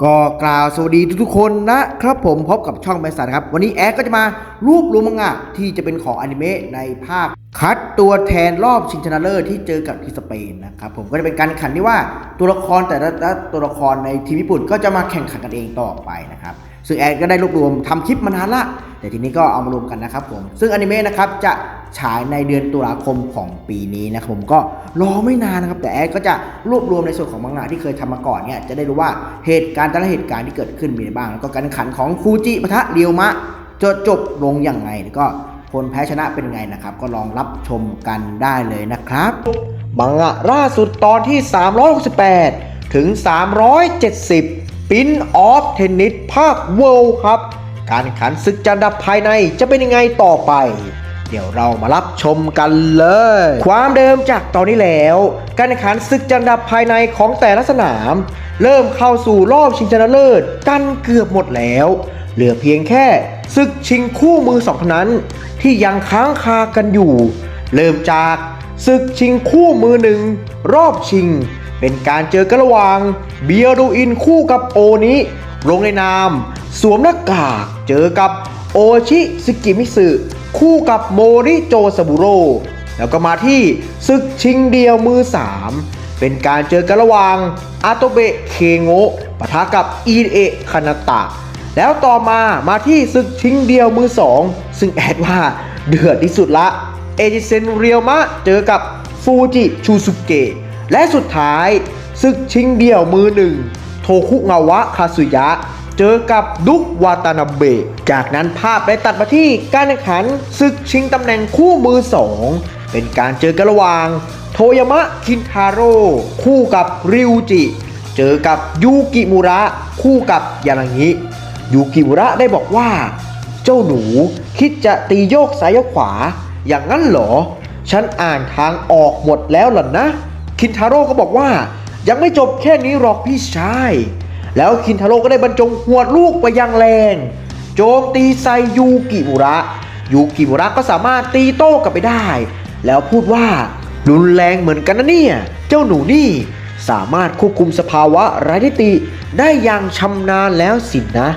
ก็กล่าวสวัสดีทุกๆคนนะครับผมพบกับช่องแมสซันครับวันนี้แอดก็จะมารวบรวมมังงะที่จะเป็นของอนิเมะในภาคคัดตัวแทนรอบชิงชนะเลิศที่เจอกับที่สเปนนะครับผมก็จะเป็นการแข่งขันที่ว่าตัวละครแต่ละตัวละครในทีมญี่ปุ่นก็จะมาแข่งขันกันเองต่อไปนะครับซึ่งแอดก็ได้รวบรวมทำคลิปมานานละแต่ทีนี้ก็เอามารวมกันนะครับผมซึ่งอนิเมะนะครับจะฉายในเดือนตุลาคมของปีนี้นะครับผมก็รอไม่นานนะครับแต่แอดก็จะรวบรวมในส่วนของมังงะที่เคยทำมาก่อนเนี่ยจะได้รู้ว่าเหตุการณ์แต่ละเหตุการณ์ที่เกิดขึ้นมีอะไรบ้างแล้วก็การแข่งขันของฟูจิปะทะเรียวมะจะจบลงอย่างไงแล้วก็ผลแพ้ชนะเป็นไงนะครับก็ลองรับชมกันได้เลยนะครับมังงะล่าสุดตอนที่368ถึง370ปินออฟเทนนิสภาคเวิลด์ครับการแข่งขันศึกจันดับภายในจะเป็นยังไงต่อไปเดี๋ยวเรามารับชมกันเลยความเดิมจากตอนนี้แล้วการแข่งขันศึกจันดับภายในของแต่ละสนามเริ่มเข้าสู่รอบชิงชนะเลิศกันเกือบหมดแล้วเหลือเพียงแค่ศึกชิงคู่มือสองเท่านั้นที่ยังค้างคากันอยู่เริ่มจากศึกชิงคู่มือหนึ่งรอบชิงเป็นการเจอกันระหว่างเบียร์ดูอินคู่กับโอนิลงในนามสวมหน้ากากเจอกับโอชิซึกิมิสึคู่กับโมริโจซาบุโร่แล้วก็มาที่ศึกชิงเดียวมือ3เป็นการเจอกันระหว่างอาโตเบะเคโงะปะทะกับอีเอะคานาตะแล้วต่อมาที่ศึกชิงเดียวมือ2ซึ่งแอดว่าเดือดที่สุดละเอจิเซนเรียวมะเจอกับฟูจิชูซุเกะและสุดท้ายศึกชิงเดียวมือ1โทคุงาวะคาสึยะเจอกับดุกวาตานาเบะจากนั้นภาพได้ตัดมาที่การแข่งขันศึกชิงตำแหน่งคู่มือ2เป็นการเจอกันระหว่างโทยามะคินทาโร่คู่กับริวจิเจอกับยูกิมุระคู่กับยานางิยูกิมุระได้บอกว่าเจ้าหนูคิดจะตีโยกซ้ายโยกขวาอย่างนั้นเหรอฉันอ่านทางออกหมดแล้วล่ะนะคินทาโร่ก็บอกว่ายังไม่จบแค่นี้หรอกพี่ชายแล้วคินทาโร่ก็ได้บรรจงหวดลูกไปยังแรงโจมตีใส่ยูกิมุระก็สามารถตีโต้กลับไปได้แล้วพูดว่ารุนแรงเหมือนกันนะเนี่ยเจ้าหนูนี่สามารถควบคุมสภาวะไร้ทิฏฐิได้อย่างชำนาญแล้วสินะ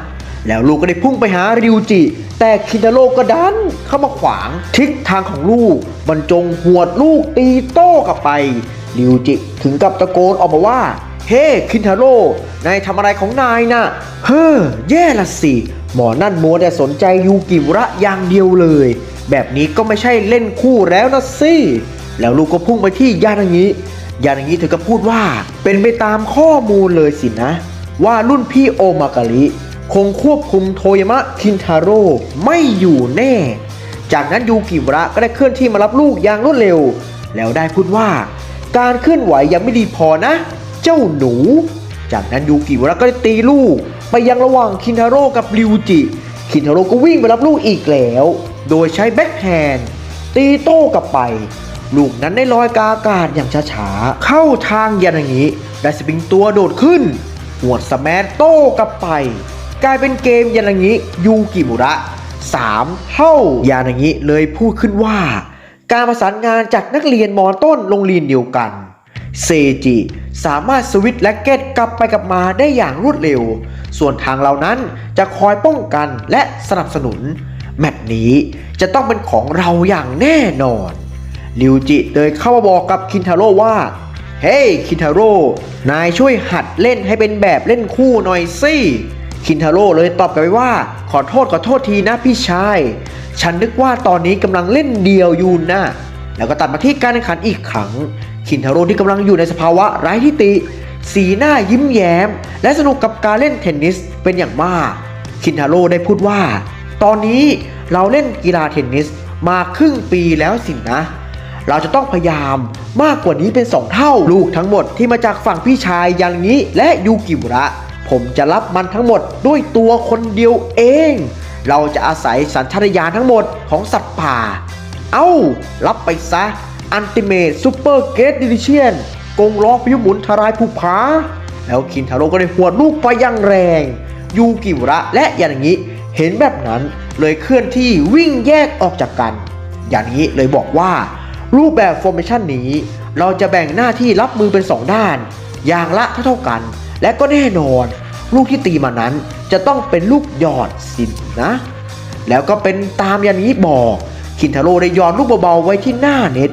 แล้วลูกก็ได้พุ่งไปหาริวจิแต่คินทาโร่ก็ดันเข้ามาขวางทิศทางของลูกบรรจงหวดลูกตีโต้กลับไปริวจิถึงกับตะโกนออกมาว่าเฮ้คินทาโร่นายทำอะไรของนายน่ะแย่ละสิหมอนั่นมัวแต่สนใจยูกิมุระอย่างเดียวเลยแบบนี้ก็ไม่ใช่เล่นคู่แล้วนะสิแล้วลูกก็พุ่งไปที่ยานางิเธอก็พูดว่าเป็นไปตามข้อมูลเลยสินะว่ารุ่นพี่โอมากาลิคงควบคุมโทยามะคินทาโร่ไม่อยู่แน่จากนั้นยูกิมุระก็ได้เคลื่อนที่มารับลูกอย่างรวดเร็วแล้วได้พูดว่าการเคลื่อนไหวยังไม่ดีพอนะเจ้าหนูจากนั้นยูกิมุระก็ได้ตีลูกไปยังระหว่างคินทาโร่กับริวจิคินทาโร่ก็วิ่งไปรับลูกอีกแล้วโดยใช้แบ็คแฮนด์ตีโต้กลับไปลูกนั้นได้ลอยกาอากาศอย่างช้าๆเข้าทางยานางิได้สปริงตัวโดดขึ้นหัวดสแมนโต้กลับไปกลายเป็นเกมยานางิยูกิมุระ3 เท่ายานางิเลยพูดขึ้นว่าการประสานงานจากนักเรียนม.ต้นโรงเรียนเดียวกันเซจิสามารถสวิตช์แร็กเก็ตกลับไปกลับมาได้อย่างรวดเร็วส่วนทางเรานั้นจะคอยป้องกันและสนับสนุนแมตช์นี้จะต้องเป็นของเราอย่างแน่นอนริวจิเดินเข้ามาบอกกับคินทาโร่ว่าเฮ้คินทาโร่นายช่วยหัดเล่นให้เป็นแบบเล่นคู่หน่อยสิคินทาโร่เลยตอบกลับไปว่าขอโทษทีนะพี่ชายฉันนึกว่าตอนนี้กำลังเล่นเดียวอยู่นะแล้วก็ตัดมาที่การแข่งขันอีกครั้งคินทาโร่ที่กำลังอยู่ในสภาวะไร้ทิฏฐิสีหน้ายิ้มแย้มและสนุกกับการเล่นเทนนิสเป็นอย่างมากคินทาโร่ได้พูดว่าตอนนี้เราเล่นกีฬาเทนนิสมาครึ่งปีแล้วสินะเราจะต้องพยายามมากกว่านี้เป็น2 เท่าลูกทั้งหมดที่มาจากฝั่งพี่ชายอย่างนี้และยูกิมุระผมจะรับมันทั้งหมดด้วยตัวคนเดียวเองเราจะอาศัยสัญชาตญาณทั้งหมดของสัตว์ป่ารับไปซะอันติเมทซูเปอร์เกตดิลิเชียนกงล้อพายุหมุนทลายภูผาแล้วคินทาโร่ก็ได้หวดลูกไปอย่างแรงยูกิมุระและยานางิเห็นแบบนั้นเลยเคลื่อนที่วิ่งแยกออกจากกันยานางิเลยบอกว่ารูปแบบฟอร์เมชันนี้เราจะแบ่งหน้าที่รับมือเป็น2 ด้านอย่างละเท่ากันและก็แน่นอน ลูกที่ตีมานั้นจะต้องเป็นลูกหยอดสินนะแล้วก็เป็นตามอย่างนี้บอกคินทาโร่ได้หยอดลูกเบาๆไว้ที่หน้าเน็ต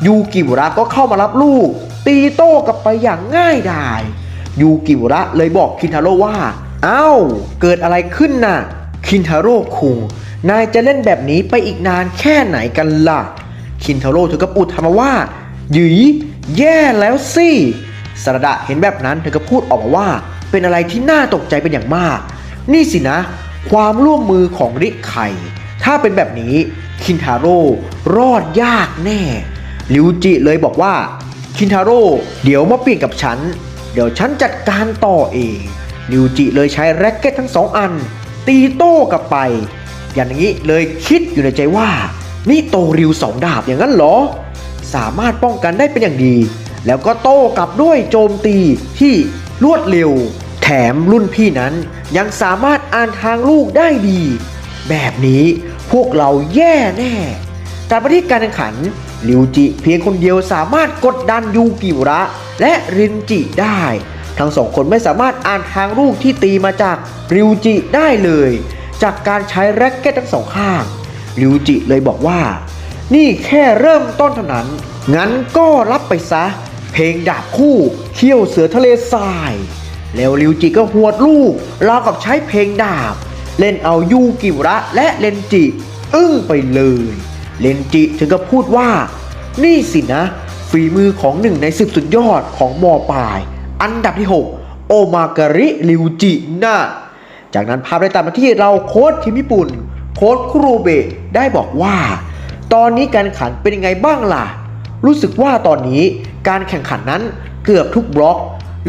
ยูกิมุระก็เข้ามารับลูกตีโต้กลับไปอย่างง่ายดายยูกิมุระเลยบอกคินทาโร่ว่าอ้าวเกิดอะไรขึ้นน่ะคินทาโร่คุงนายจะเล่นแบบนี้ไปอีกนานแค่ไหนกันล่ะคินทาโร่ถึงกับอุทานมาว่าหยีแย่แล้วสิสระดะเห็นแบบนั้นเธอก็พูดออกมาว่าเป็นอะไรที่น่าตกใจเป็นอย่างมากนี่สินะความร่วมมือของริไคถ้าเป็นแบบนี้คินทาโร่รอดยากแน่ริวจิเลยบอกว่าคินทาโร่เดี๋ยวมาเปลี่ยนกับฉันเดี๋ยวฉันจัดการต่อเองริวจิเลยใช้แร็กเก็ตทั้งสองอันตีโต้กลับไปอย่างนี้เลยคิดอยู่ในใจว่านี่โตริวสองดาบอย่างนั้นเหรอสามารถป้องกันได้เป็นอย่างดีแล้วก็โต้กลับด้วยโจมตีที่รวดเร็วแถมรุ่นพี่นั้นยังสามารถอ่านทางลูกได้ดีแบบนี้พวกเราแย่แน่การปฏิการแข่งขันริวจิเพียงคนเดียวสามารถกดดันยูกิวระและรินจิได้ทั้งสองคนไม่สามารถอ่านทางลูกที่ตีมาจากริวจิได้เลยจากการใช้แร็กเก็ตทั้งสองข้างริวจิเลยบอกว่านี่แค่เริ่มต้นเท่านั้นงั้นก็รับไปซะเพลงดาบคู่เขี้ยวเสือทะเลทรายแล้วริวจิก็หวดลูกราวกับใช้เพลงดาบเล่นเอายูกิวระและเรนจิอึ้งไปเลยเรนจิถึงกับพูดว่านี่สินะฝีมือของหนึ่งใน10สุดยอดของม.ปลายอันดับที่6โอมาการิริวจินะจากนั้นภาพได้ตามมาที่เราโค้ชทีมญี่ปุ่นโค้ชคุโรเบะได้บอกว่าตอนนี้การแข่งขันเป็นยังไงบ้างล่ะรู้สึกว่าตอนนี้การแข่งขันนั้นเกือบทุกบล็อก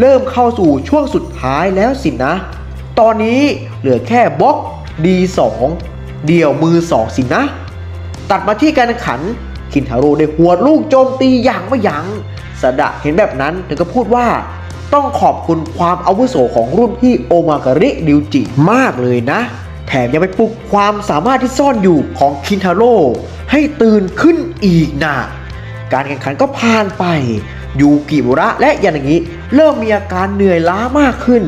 เริ่มเข้าสู่ช่วงสุดท้ายแล้วสินะตอนนี้เหลือแค่บล็อก D2 เดี่ยวมือ2สินะตัดมาที่การแข่งขันคินทาโร่ได้หวดลูกโจมตีอย่างไม่ยั้งสดะเห็นแบบนั้นถึงก็พูดว่าต้องขอบคุณความอาวุโสของรุ่นพี่โอมาการิริวจิมากเลยนะแถมยังไปปลุกความสามารถที่ซ่อนอยู่ของคินทาโร่ให้ตื่นขึ้นอีกนะการแข่งขันก็ผ่านไปยูกิมุระและยานางิเริ่มมีอาการเหนื่อยล้ามากขึ้น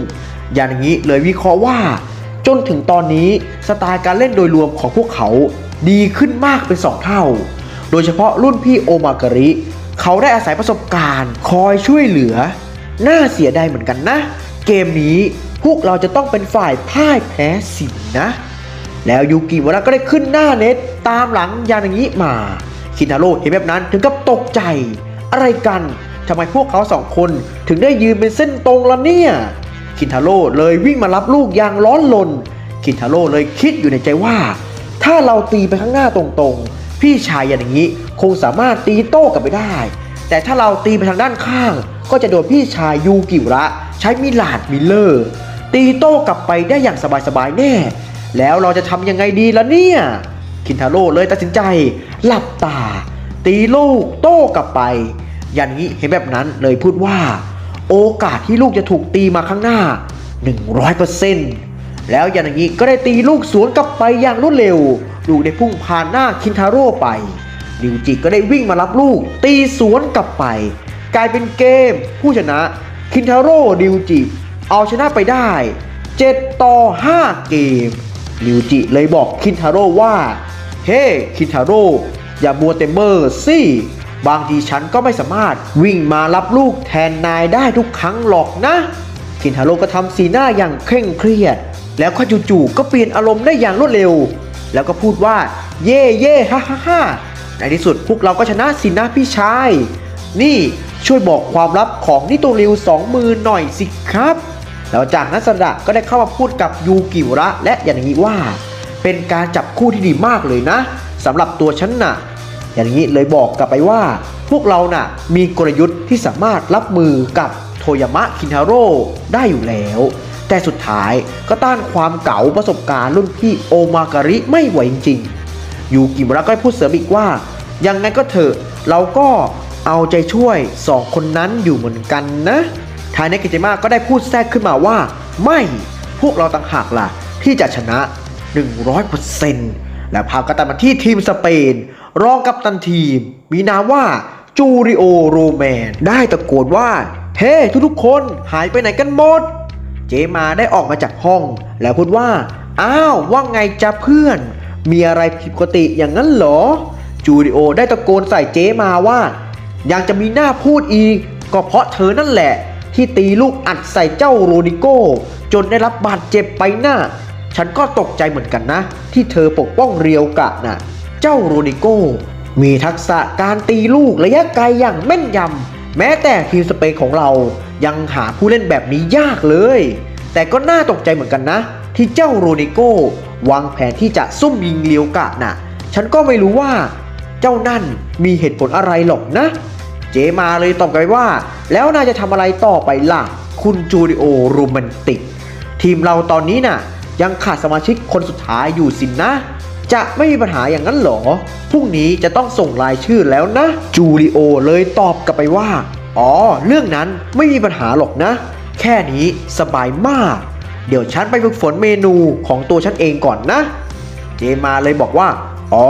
ยานางิเลยวิเคราะห์ว่าจนถึงตอนนี้สไตล์การเล่นโดยรวมของพวกเขาดีขึ้นมากเป็น2เท่าโดยเฉพาะรุ่นพี่โอมาการิเขาได้อาศัยประสบการณ์คอยช่วยเหลือน่าเสียดายเหมือนกันนะเกมนี้พวกเราจะต้องเป็นฝ่ายพ่ายแพ้สินะแล้วยูกิมุระก็ได้ขึ้นหน้าเน็ตตามหลังยานางิมาคินทาโร่เห็นแบบนั้นถึงกับตกใจอะไรกันทำไมพวกเขา2คนถึงได้ยืนเป็นเส้นตรงล่ะเนี่ยคินทาโร่เลยวิ่งมารับลูกอย่างร้อนรนคินทาโร่เลยคิดอยู่ในใจว่าถ้าเราตีไปข้างหน้าตรงๆพี่ชายอย่างนี้คงสามารถตีโต้กลับไปได้แต่ถ้าเราตีไปทางด้านข้างก็จะโดนพี่ชายยูกิระใช้มิลาดมิลเลอร์ตีโต้กลับไปได้อย่างสบายๆแน่แล้วเราจะทำยังไงดีล่ะเนี่ยคินทาโร่เลยตัดสินใจหลับตาตีลูกโต้กลับไปอย่างนี้เห็นแบบนั้นเลยพูดว่าโอกาสที่ลูกจะถูกตีมาข้างหน้า 100% แล้วอย่างนี้ก็ได้ตีลูกสวนกลับไปอย่างรวดเร็วลูกได้พุ่งผ่านหน้าคินทาโร่ไปริวจิก็ได้วิ่งมารับลูกตีสวนกลับไปกลายเป็นเกมผู้ชนะคินทาโร่ริวจิเอาชนะไปได้7-5เกมริวจิเลยบอกคินทาโร่ว่าเฮ้คินทาโร่อย่ามัวแต่เมอสิบางทีฉันก็ไม่สามารถวิ่งมารับลูกแทนนายได้ทุกครั้งหรอกนะคินทาโร่ก็ทำสีหน้าอย่างเคร่งเครียดแล้วก็จู่ๆก็เปลี่ยนอารมณ์ได้อย่างรวดเร็วแล้วก็พูดว่าเย่เย่ฮ่าฮ่าฮ่าในที่สุดพวกเราก็ชนะสินะพี่ชายนี่ช่วยบอกความลับของนิโตริว2 มือหน่อยสิครับแล้วจากนั้นสดะก็ได้เข้ามาพูดกับยูกิระและอย่างนี้ว่าเป็นการจับคู่ที่ดีมากเลยนะสำหรับตัวฉันน่ะอย่างนี้เลยบอกกลับไปว่าพวกเราน่ะมีกลยุทธ์ที่สามารถรับมือกับโทยามะคินทาโร่ได้อยู่แล้วแต่สุดท้ายก็ต้านความเก๋าประสบการณ์รุ่นพี่โอมาการิไม่ไหวจริงๆยูกิระก็พูดเสริมอีกว่ายังไงก็เถอะเราก็เอาใจช่วย2 คนนั้นอยู่เหมือนกันนะทายเนกิเจมะก็ได้พูดแทรกขึ้นมาว่าไม่พวกเราต่างหากล่ะที่จะชนะ 100% และพากันตัดมาที่ทีมสเปนรองกัปตันทีมมีนามว่าจูริโอโรแมนได้ตะโกนว่าเฮ้ทุกคนหายไปไหนกันหมด เจมาได้ออกมาจากห้องแล้วพูดว่าอ้าวว่าไงจ๊ะเพื่อนมีอะไรผิดปกติอย่างนั้นเหรอจูริโอได้ตะโกนใส่เจมาว่ายังจะมีหน้าพูดอีกก็เพราะเธอนั่นแหละที่ตีลูกอัดใส่เจ้าโรนิโก้จนได้รับบาดเจ็บไปน่ะฉันก็ตกใจเหมือนกันนะที่เธอปกป้องเรียวกะน่ะเจ้าโรนิโก้มีทักษะการตีลูกระยะไกลอย่างแม่นยำแม้แต่ทีมสเปนของเรายังหาผู้เล่นแบบนี้ยากเลยแต่ก็น่าตกใจเหมือนกันนะที่เจ้าโรนิโก้วางแผนที่จะซุ่มยิงเรียวกะน่ะฉันก็ไม่รู้ว่าเจ้านั่นมีเหตุผลอะไรหรอกนะเจมาเลยตอบกลับไปว่าแล้วนายจะทำอะไรต่อไปล่ะคุณจูริโอโรแมนติกทีมเราตอนนี้น่ะยังขาดสมาชิกคนสุดท้ายอยู่สินนะจะไม่มีปัญหาอย่างนั้นหรอพรุ่งนี้จะต้องส่งรายชื่อแล้วนะจูริโอเลยตอบกลับไปว่าอ๋อเรื่องนั้นไม่มีปัญหาหรอกนะแค่นี้สบายมากเดี๋ยวฉันไปฝึกฝนเมนูของตัวฉันเองก่อนนะเจมาเลยบอกว่าอ๋อ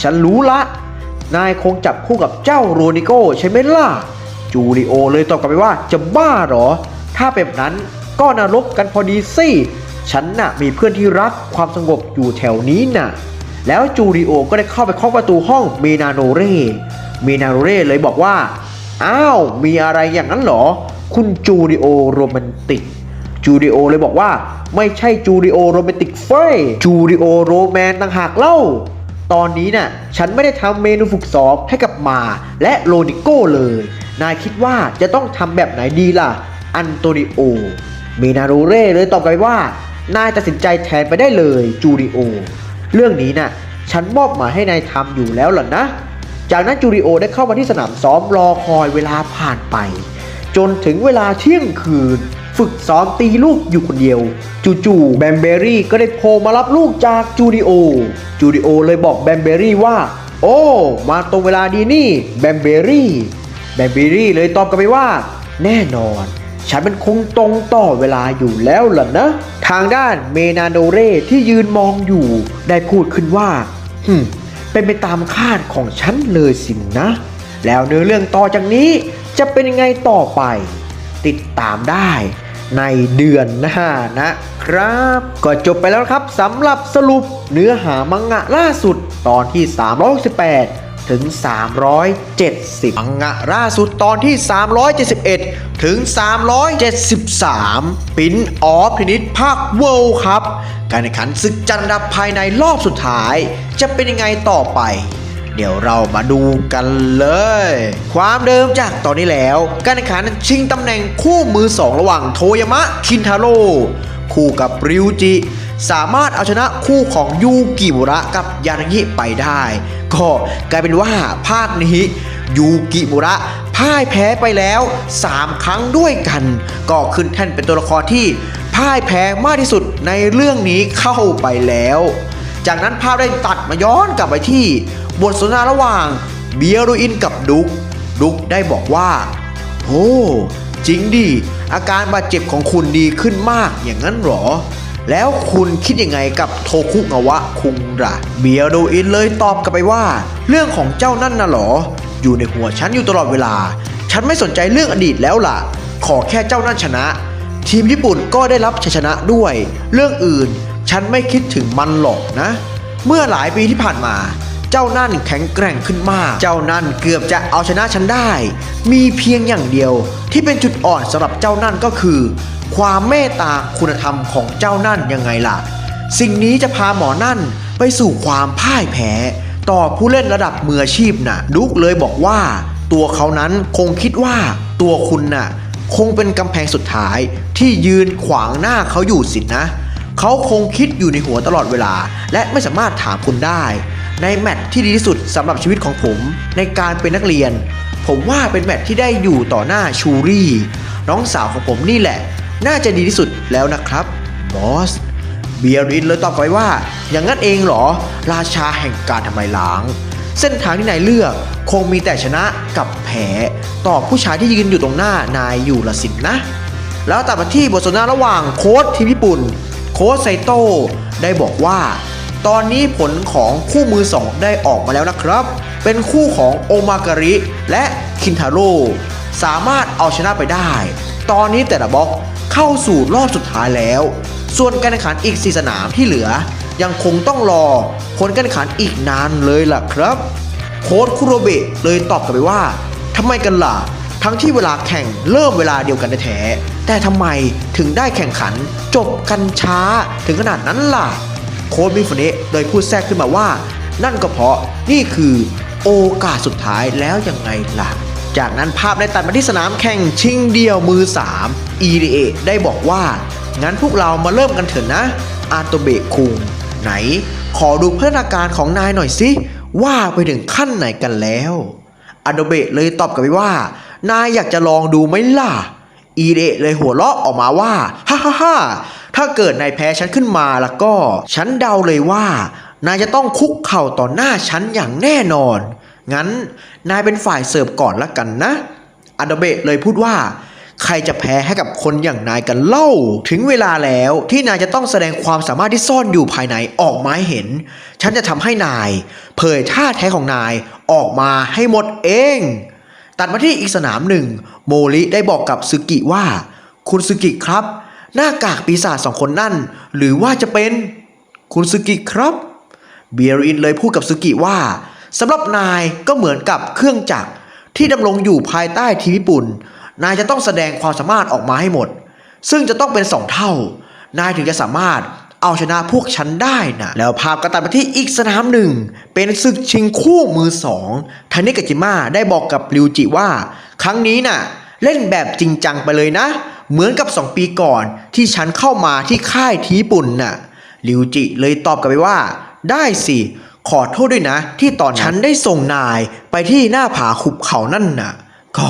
ฉันรู้ละนายคงจับคู่กับเจ้าโรนิโก้ใช่ไหมล่ะจูริโอเลยตอบกลับไปว่าจะบ้าหรอถ้าเป็นแบบนั้นก็นรกกันพอดีสิฉันน่ะมีเพื่อนที่รักความสงบอยู่แถวนี้น่ะแล้วจูริโอก็ได้เข้าไปเคาะประตูห้องเมนาโนเร่เลยบอกว่าอ้าวมีอะไรอย่างนั้นหรอคุณจูริโอโรแมนติกจูริโอเลยบอกว่าไม่ใช่จูริโอโรแมนติกเฟ้ยจูริโอโรแมนต่างหากเล่าตอนนี้น่ะฉันไม่ได้ทำเมนูฝึกซ้อมให้กับมาและโรนิโก้เลยนายคิดว่าจะต้องทำแบบไหนดีล่ะอันโตนิโอเมนาโนเร่เลยตอบไปว่านายตัดสินใจแทนไปได้เลยจูริโอเรื่องนี้น่ะฉันมอบหมายให้นายทำอยู่แล้วล่ะนะจากนั้นจูริโอได้เข้ามาที่สนามซ้อมรอคอยเวลาผ่านไปจนถึงเวลาเที่ยงคืนฝึกซ้อมตีลูกอยู่คนเดียวจู่ๆแบมเบอรี่ก็ได้โผล่มารับลูกจากจูริโอเลยบอกแบมเบอรี่ว่าโอ้มาตรงเวลาดีนี่แบมเบอรี่เลยตอบกลับไปว่าแน่นอนฉันเป็นคงตรงต่อเวลาอยู่แล้วล่ะนะทางด้านเมนาโนเร่ที่ยืนมองอยู่ได้พูดขึ้นว่าเป็นไปตามคาดของฉันเลยสินะแล้วเนื้อเรื่องต่อจากนี้จะเป็นยังไงต่อไปติดตามได้ในเดือนหน้านะครับก็จบไปแล้วครับสำหรับสรุปเนื้อหามังงะล่าสุดตอนที่368ถึง370มังงะล่าสุดตอนที่371ถึง373ปินออฟพินิจภาคเวิลด์ครับการแข่งขันศึกจันทร์อันดับภายในรอบสุดท้ายจะเป็นยังไงต่อไปเดี๋ยวเรามาดูกันเลยความเดิมจากตอนนี้แล้วการแข่งขันชิงตำแหน่งคู่มือ2ระหว่างโทยามะคินทาโร่คู่กับริวจิสามารถเอาชนะคู่ของยูกิมุระกับยานางิไปได้ก็กลายเป็นว่าภาคนี้ยูกิมุระพ่ายแพ้ไปแล้ว3ครั้งด้วยกันก็ขึ้นแท่นเป็นตัวละครที่พ่ายแพ้มากที่สุดในเรื่องนี้เข้าไปแล้วจากนั้นภาพได้ตัดมาย้อนกลับไปที่บทสนทนาระหว่างเบียรูอินกับดุกได้บอกว่าโอ้จริงดิอาการบาดเจ็บของคุณดีขึ้นมากอย่างนั้นหรอแล้วคุณคิดยังไงกับโทคุงาวะคุงล่ะเบียรูอินเลยตอบกลับไปว่าเรื่องของเจ้านั่นน่ะหรออยู่ในหัวฉันอยู่ตลอดเวลาฉันไม่สนใจเรื่องอดีตแล้วล่ะขอแค่เจ้านั่นชนะทีมญี่ปุ่นก็ได้รับชัยชนะด้วยเรื่องอื่นฉันไม่คิดถึงมันหรอกนะเมื่อหลายปีที่ผ่านมาเจ้านั่นแข็งแกร่งขึ้นมากเจ้านั่นเกือบจะเอาชนะฉันได้มีเพียงอย่างเดียวที่เป็นจุดอ่อนสำหรับเจ้านั่นก็คือความเมตตาคุณธรรมของเจ้านั่นยังไงล่ะสิ่งนี้จะพาหมอนั่นไปสู่ความพ่ายแพ้ต่อผู้เล่นระดับมืออาชีพน่ะดุ๊กเลยบอกว่าตัวเขานั้นคงคิดว่าตัวคุณน่ะคงเป็นกำแพงสุดท้ายที่ยืนขวางหน้าเขาอยู่สินะเขาคงคิดอยู่ในหัวตลอดเวลาและไม่สามารถถามคุณได้ในแมตช์ที่ดีที่สุดสำหรับชีวิตของผมในการเป็นนักเรียนผมว่าเป็นแมตช์ที่ได้อยู่ต่อหน้าชูรี่น้องสาวของผมนี่แหละน่าจะดีที่สุดแล้วนะครับบอสเบียรินเลยตอบไปว่าอย่างนั้นเองเหรอราชาแห่งการทำลายล้างเส้นทางที่นายเลือกคงมีแต่ชนะกับแพ้ต่อผู้ชายที่ยืนอยู่ตรงหน้านายอยู่ละสินะแล้วตัดมาที่บทสนทนาระหว่างโค้ชทีมญี่ปุ่นโค้ชไซโต้ได้บอกว่าตอนนี้ผลของคู่มือ2ได้ออกมาแล้วนะครับเป็นคู่ของโอมาการิและคินทาโร่สามารถเอาชนะไปได้ตอนนี้แต่ละบล็อก เข้าสู่รอบสุดท้ายแล้วส่วนการแข่งขันอีก4สนามที่เหลือยังคงต้องรอผลการแข่งขันอีกนานเลยล่ะครับโค้ชคุโรเบะเลยตอบกลับไปว่าทำไมกันล่ะทั้งที่เวลาแข่งเริ่มเวลาเดียวกันแท้แต่ทำไมถึงได้แข่งขันจบกันช้าถึงขนาดนั้นล่ะโค้ชมิฟุเนะเลยพูดแทรกขึ้นมาว่านั่นก็เพราะนี่คือโอกาสสุดท้ายแล้วยังไงล่ะจากนั้นภาพได้ตัดมาที่สนามแข่งชิงเดี่ยวมือ3 EDA ได้บอกว่างั้นพวกเรามาเริ่มกันเถอะนะอาโตเบะคุงไหนขอดูพัฒนาการของนายหน่อยสิว่าไปถึงขั้นไหนกันแล้วอาโตเบะเลยตอบกลับไปว่านายอยากจะลองดูไหมล่ะEDAเลยหัวเราะออกมาว่าฮ่าฮ่าฮ่าถ้าเกิดนายแพ้ฉันขึ้นมาแล้วก็ฉันเดาเลยว่านายจะต้องคุกเข่าต่อหน้าฉันอย่างแน่นอนงั้นนายเป็นฝ่ายเสิร์ฟก่อนละกันนะอาโตเบะเลยพูดว่าใครจะแพ้ให้กับคนอย่างนายกันเล่าถึงเวลาแล้วที่นายจะต้องแสดงความสามารถที่ซ่อนอยู่ภายในออกมาให้เห็นฉันจะทำให้นายเผยท่าแท้ของนายออกมาให้หมดเองตัดมาที่อีกสนามหนึ่งโมริได้บอกกับซึกิว่าคุณซึกิครับหน้ากากปีศาจ2 คนนั่นหรือว่าจะเป็นคุณซึกิครับเบียรินเลยพูดกับซึกิว่าสำหรับนายก็เหมือนกับเครื่องจักรที่ดำรงอยู่ภายใต้ทีมญี่ปุ่นนายจะต้องแสดงความสามารถออกมาให้หมดซึ่งจะต้องเป็น2 เท่านายถึงจะสามารถเอาชนะพวกฉันได้นะแล้วภาพก็ตัดไปที่อีกสนามหนึ่งเป็นศึกชิงคู่มือ2ทานิกาจิมะได้บอกกับริวจิว่าครั้งนี้น่ะเล่นแบบจริงจังไปเลยนะเหมือนกับ2 ปีก่อนที่ฉันเข้ามาที่ค่ายทีญี่ปุ่นน่ะริวจิเลยตอบกลับไปว่าได้สิขอโทษด้วยนะที่ตอนฉันได้ส่งนายไปที่หน้าผาขุบเขานั่นน่ะก็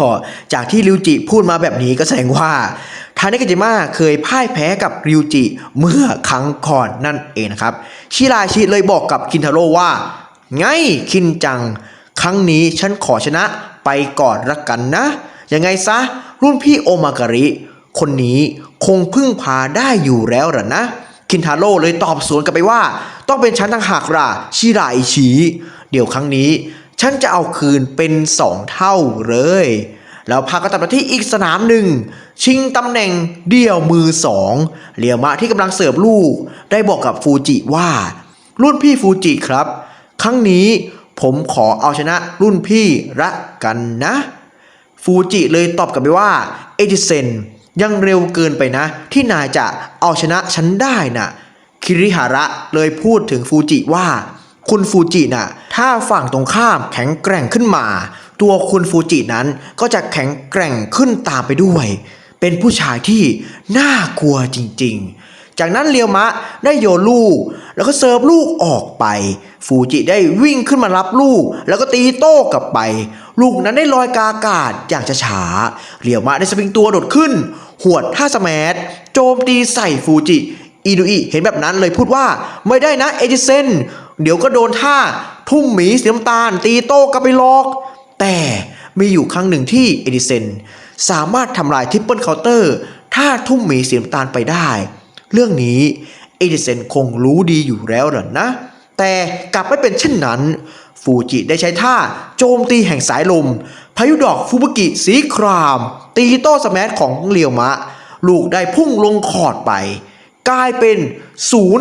จากที่ริวจิพูดมาแบบนี้ก็แสดงว่าทานิกาจิมะเคยพ่ายแพ้กับริวจิเมื่อครั้งก่อนนั่นเองนะครับชิราชิเลยบอกกับคินทาโร่ว่าไงคินจังครั้งนี้ฉันขอชนะไปก่อนละกันนะยังไงซะรุ่นพี่โอมาการิคนนี้คงพึ่งพาได้อยู่แล้วล่ะนะคินทาโร่เลยตอบสวนกลับไปว่าต้องเป็นฉันต่างหากล่ะชิราอิชิเดี๋ยวครั้งนี้ฉันจะเอาคืนเป็น2 เท่าเลยแล้วพาก็ตัดมาที่อีกสนามหนึ่งชิงตำแหน่งเดี่ยวมือ2เรียวมะที่กำลังเสิร์ฟลูกได้บอกกับฟูจิว่ารุ่นพี่ฟูจิครับครั้งนี้ผมขอเอาชนะรุ่นพี่ละกันนะฟูจิเลยตอบกลับไปว่าเอจิเซนยังเร็วเกินไปนะที่นายจะเอาชนะฉันได้น่ะคิริฮาระเลยพูดถึงฟูจิว่าคุณฟูจิน่ะถ้าฝั่งตรงข้ามแข็งแกร่งขึ้นมาตัวคุณฟูจินั้นก็จะแข็งแกร่งขึ้นตามไปด้วยเป็นผู้ชายที่น่ากลัวจริงๆจากนั้นเรียวมะได้โยนลูกแล้วก็เซิร์ฟลูกออกไปฟูจิได้วิ่งขึ้นมารับลูกแล้วก็ตีโต้กลับไปลูกนั้นได้ลอยกาอากาศอย่างช้าๆเรียวมะได้สปริงตัวโดดขึ้นหวดท่าสแมชโจมตีใส่ฟูจิอินุอิเห็นแบบนั้นเลยพูดว่าไม่ได้นะเอจิเซนเดี๋ยวก็โดนท่าทุ่มหมีสีน้ำตาลตีโต้กลับไปหรอกแต่มีอยู่ครั้งหนึ่งที่เอจิเซนสามารถทำลายทริปเปิลเคาน์เตอร์ท่าทุ่มหมีสีน้ำตาลไปได้เรื่องนี้เอจิเซนคงรู้ดีอยู่แล้วล่ะนะแต่กลับไม่เป็นเช่นนั้นฟูจิได้ใช้ท่าโจมตีแห่งสายลมพายุดอกฟูบุกิสีครามตีโต้สแมชของเรียวมะลูกได้พุ่งลงคอร์ดไปกลายเป็น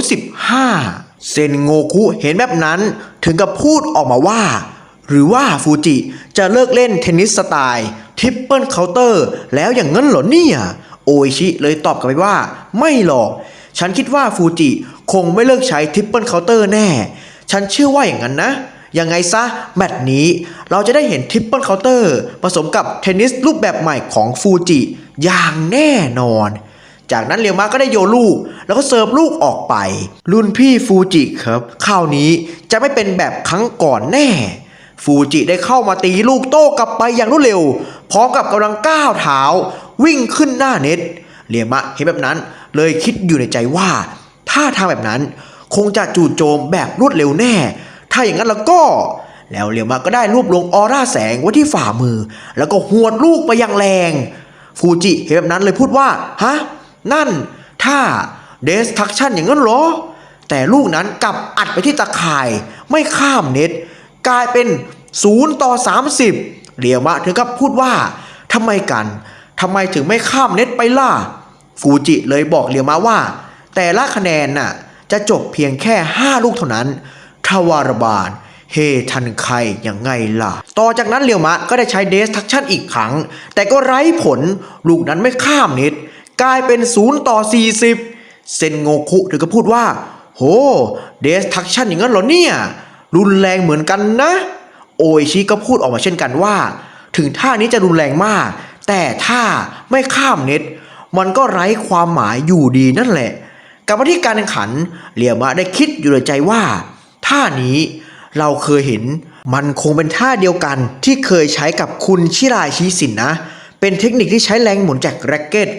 0-15เซนโงคุเห็นแบบนั้นถึงกับพูดออกมาว่าหรือว่าฟูจิจะเลิกเล่นเทนนิสสไตล์ทริปเปิลเคาน์เตอร์แล้วอย่างนั้นเหรอเนี่ยโออิชิเลยตอบกลับไปว่าไม่หรอกฉันคิดว่าฟูจิคงไม่เลิกใช้ทริปเปิลเคาน์เตอร์แน่ฉันเชื่อว่าอย่างนั้นนะยังไงซะแมตช์นี้เราจะได้เห็นทริปเปิลเคาน์เตอร์ผสมกับเทนนิสรูปแบบใหม่ของฟูจิอย่างแน่นอนจากนั้นเรียวมะก็ได้โยนลูกแล้วก็เสิร์ฟลูกออกไปรุ่นพี่ฟูจิครับคราวนี้จะไม่เป็นแบบครั้งก่อนแน่ฟูจิได้เข้ามาตีลูกโต้กลับไปอย่างรวดเร็วพร้อมกับกำลังก้าวเท้าวิ่งขึ้นหน้าเน็ตเรียวมะเห็นแบบนั้นเลยคิดอยู่ในใจว่าถ้าทางแบบนั้นคงจะจู่โจมแบบรวดเร็วแน่ถ้าอย่างนั้นแล้วก็แล้วเรียวมะก็ได้รวบรวมออร่าแสงไว้ที่ฝ่ามือแล้วก็หวดลูกไปอย่างแรงฟูจิเห็นแบบนั้นเลยพูดว่าฮะนั่นถ้าเดสทักชั่นอย่างนั้นเหรอแต่ลูกนั้นกลับอัดไปที่ตะข่ายไม่ข้ามเน็ตกลายเป็น0-30เรียวมะถึงกับพูดว่าทำไมถึงไม่ข้ามเน็ตไปล่ะ ฟูจิเลยบอกเรียวมะว่าแต่ละคะแนนน่ะจะจบเพียงแค่5ลูกเท่านั้นทวารบาลเฮทันไคยังไงล่ะต่อจากนั้นเรียวมะก็ได้ใช้เดสทักชั่นอีกครั้งแต่ก็ไร้ผลลูกนั้นไม่ข้ามเน็ตกลายเป็น0-40เซนโงคุถึงก็พูดว่าโหเดสทักชั่นอย่างนั้นเหรอเนี่ยรุนแรงเหมือนกันนะโออิชิก็พูดออกมาเช่นกันว่าถึงท่านี้จะรุนแรงมากแต่ถ้าไม่ข้ามเน็ตมันก็ไร้ความหมายอยู่ดีนั่นแหละกลับมาที่การแข่งขันเรียวมะได้คิดอยู่ในใจว่าท่านี้เราเคยเห็นมันคงเป็นท่าเดียวกันที่เคยใช้กับคุณชิราชิสินนะเป็นเทคนิคที่ใช้แรงหมุนจากแร็กเก็ต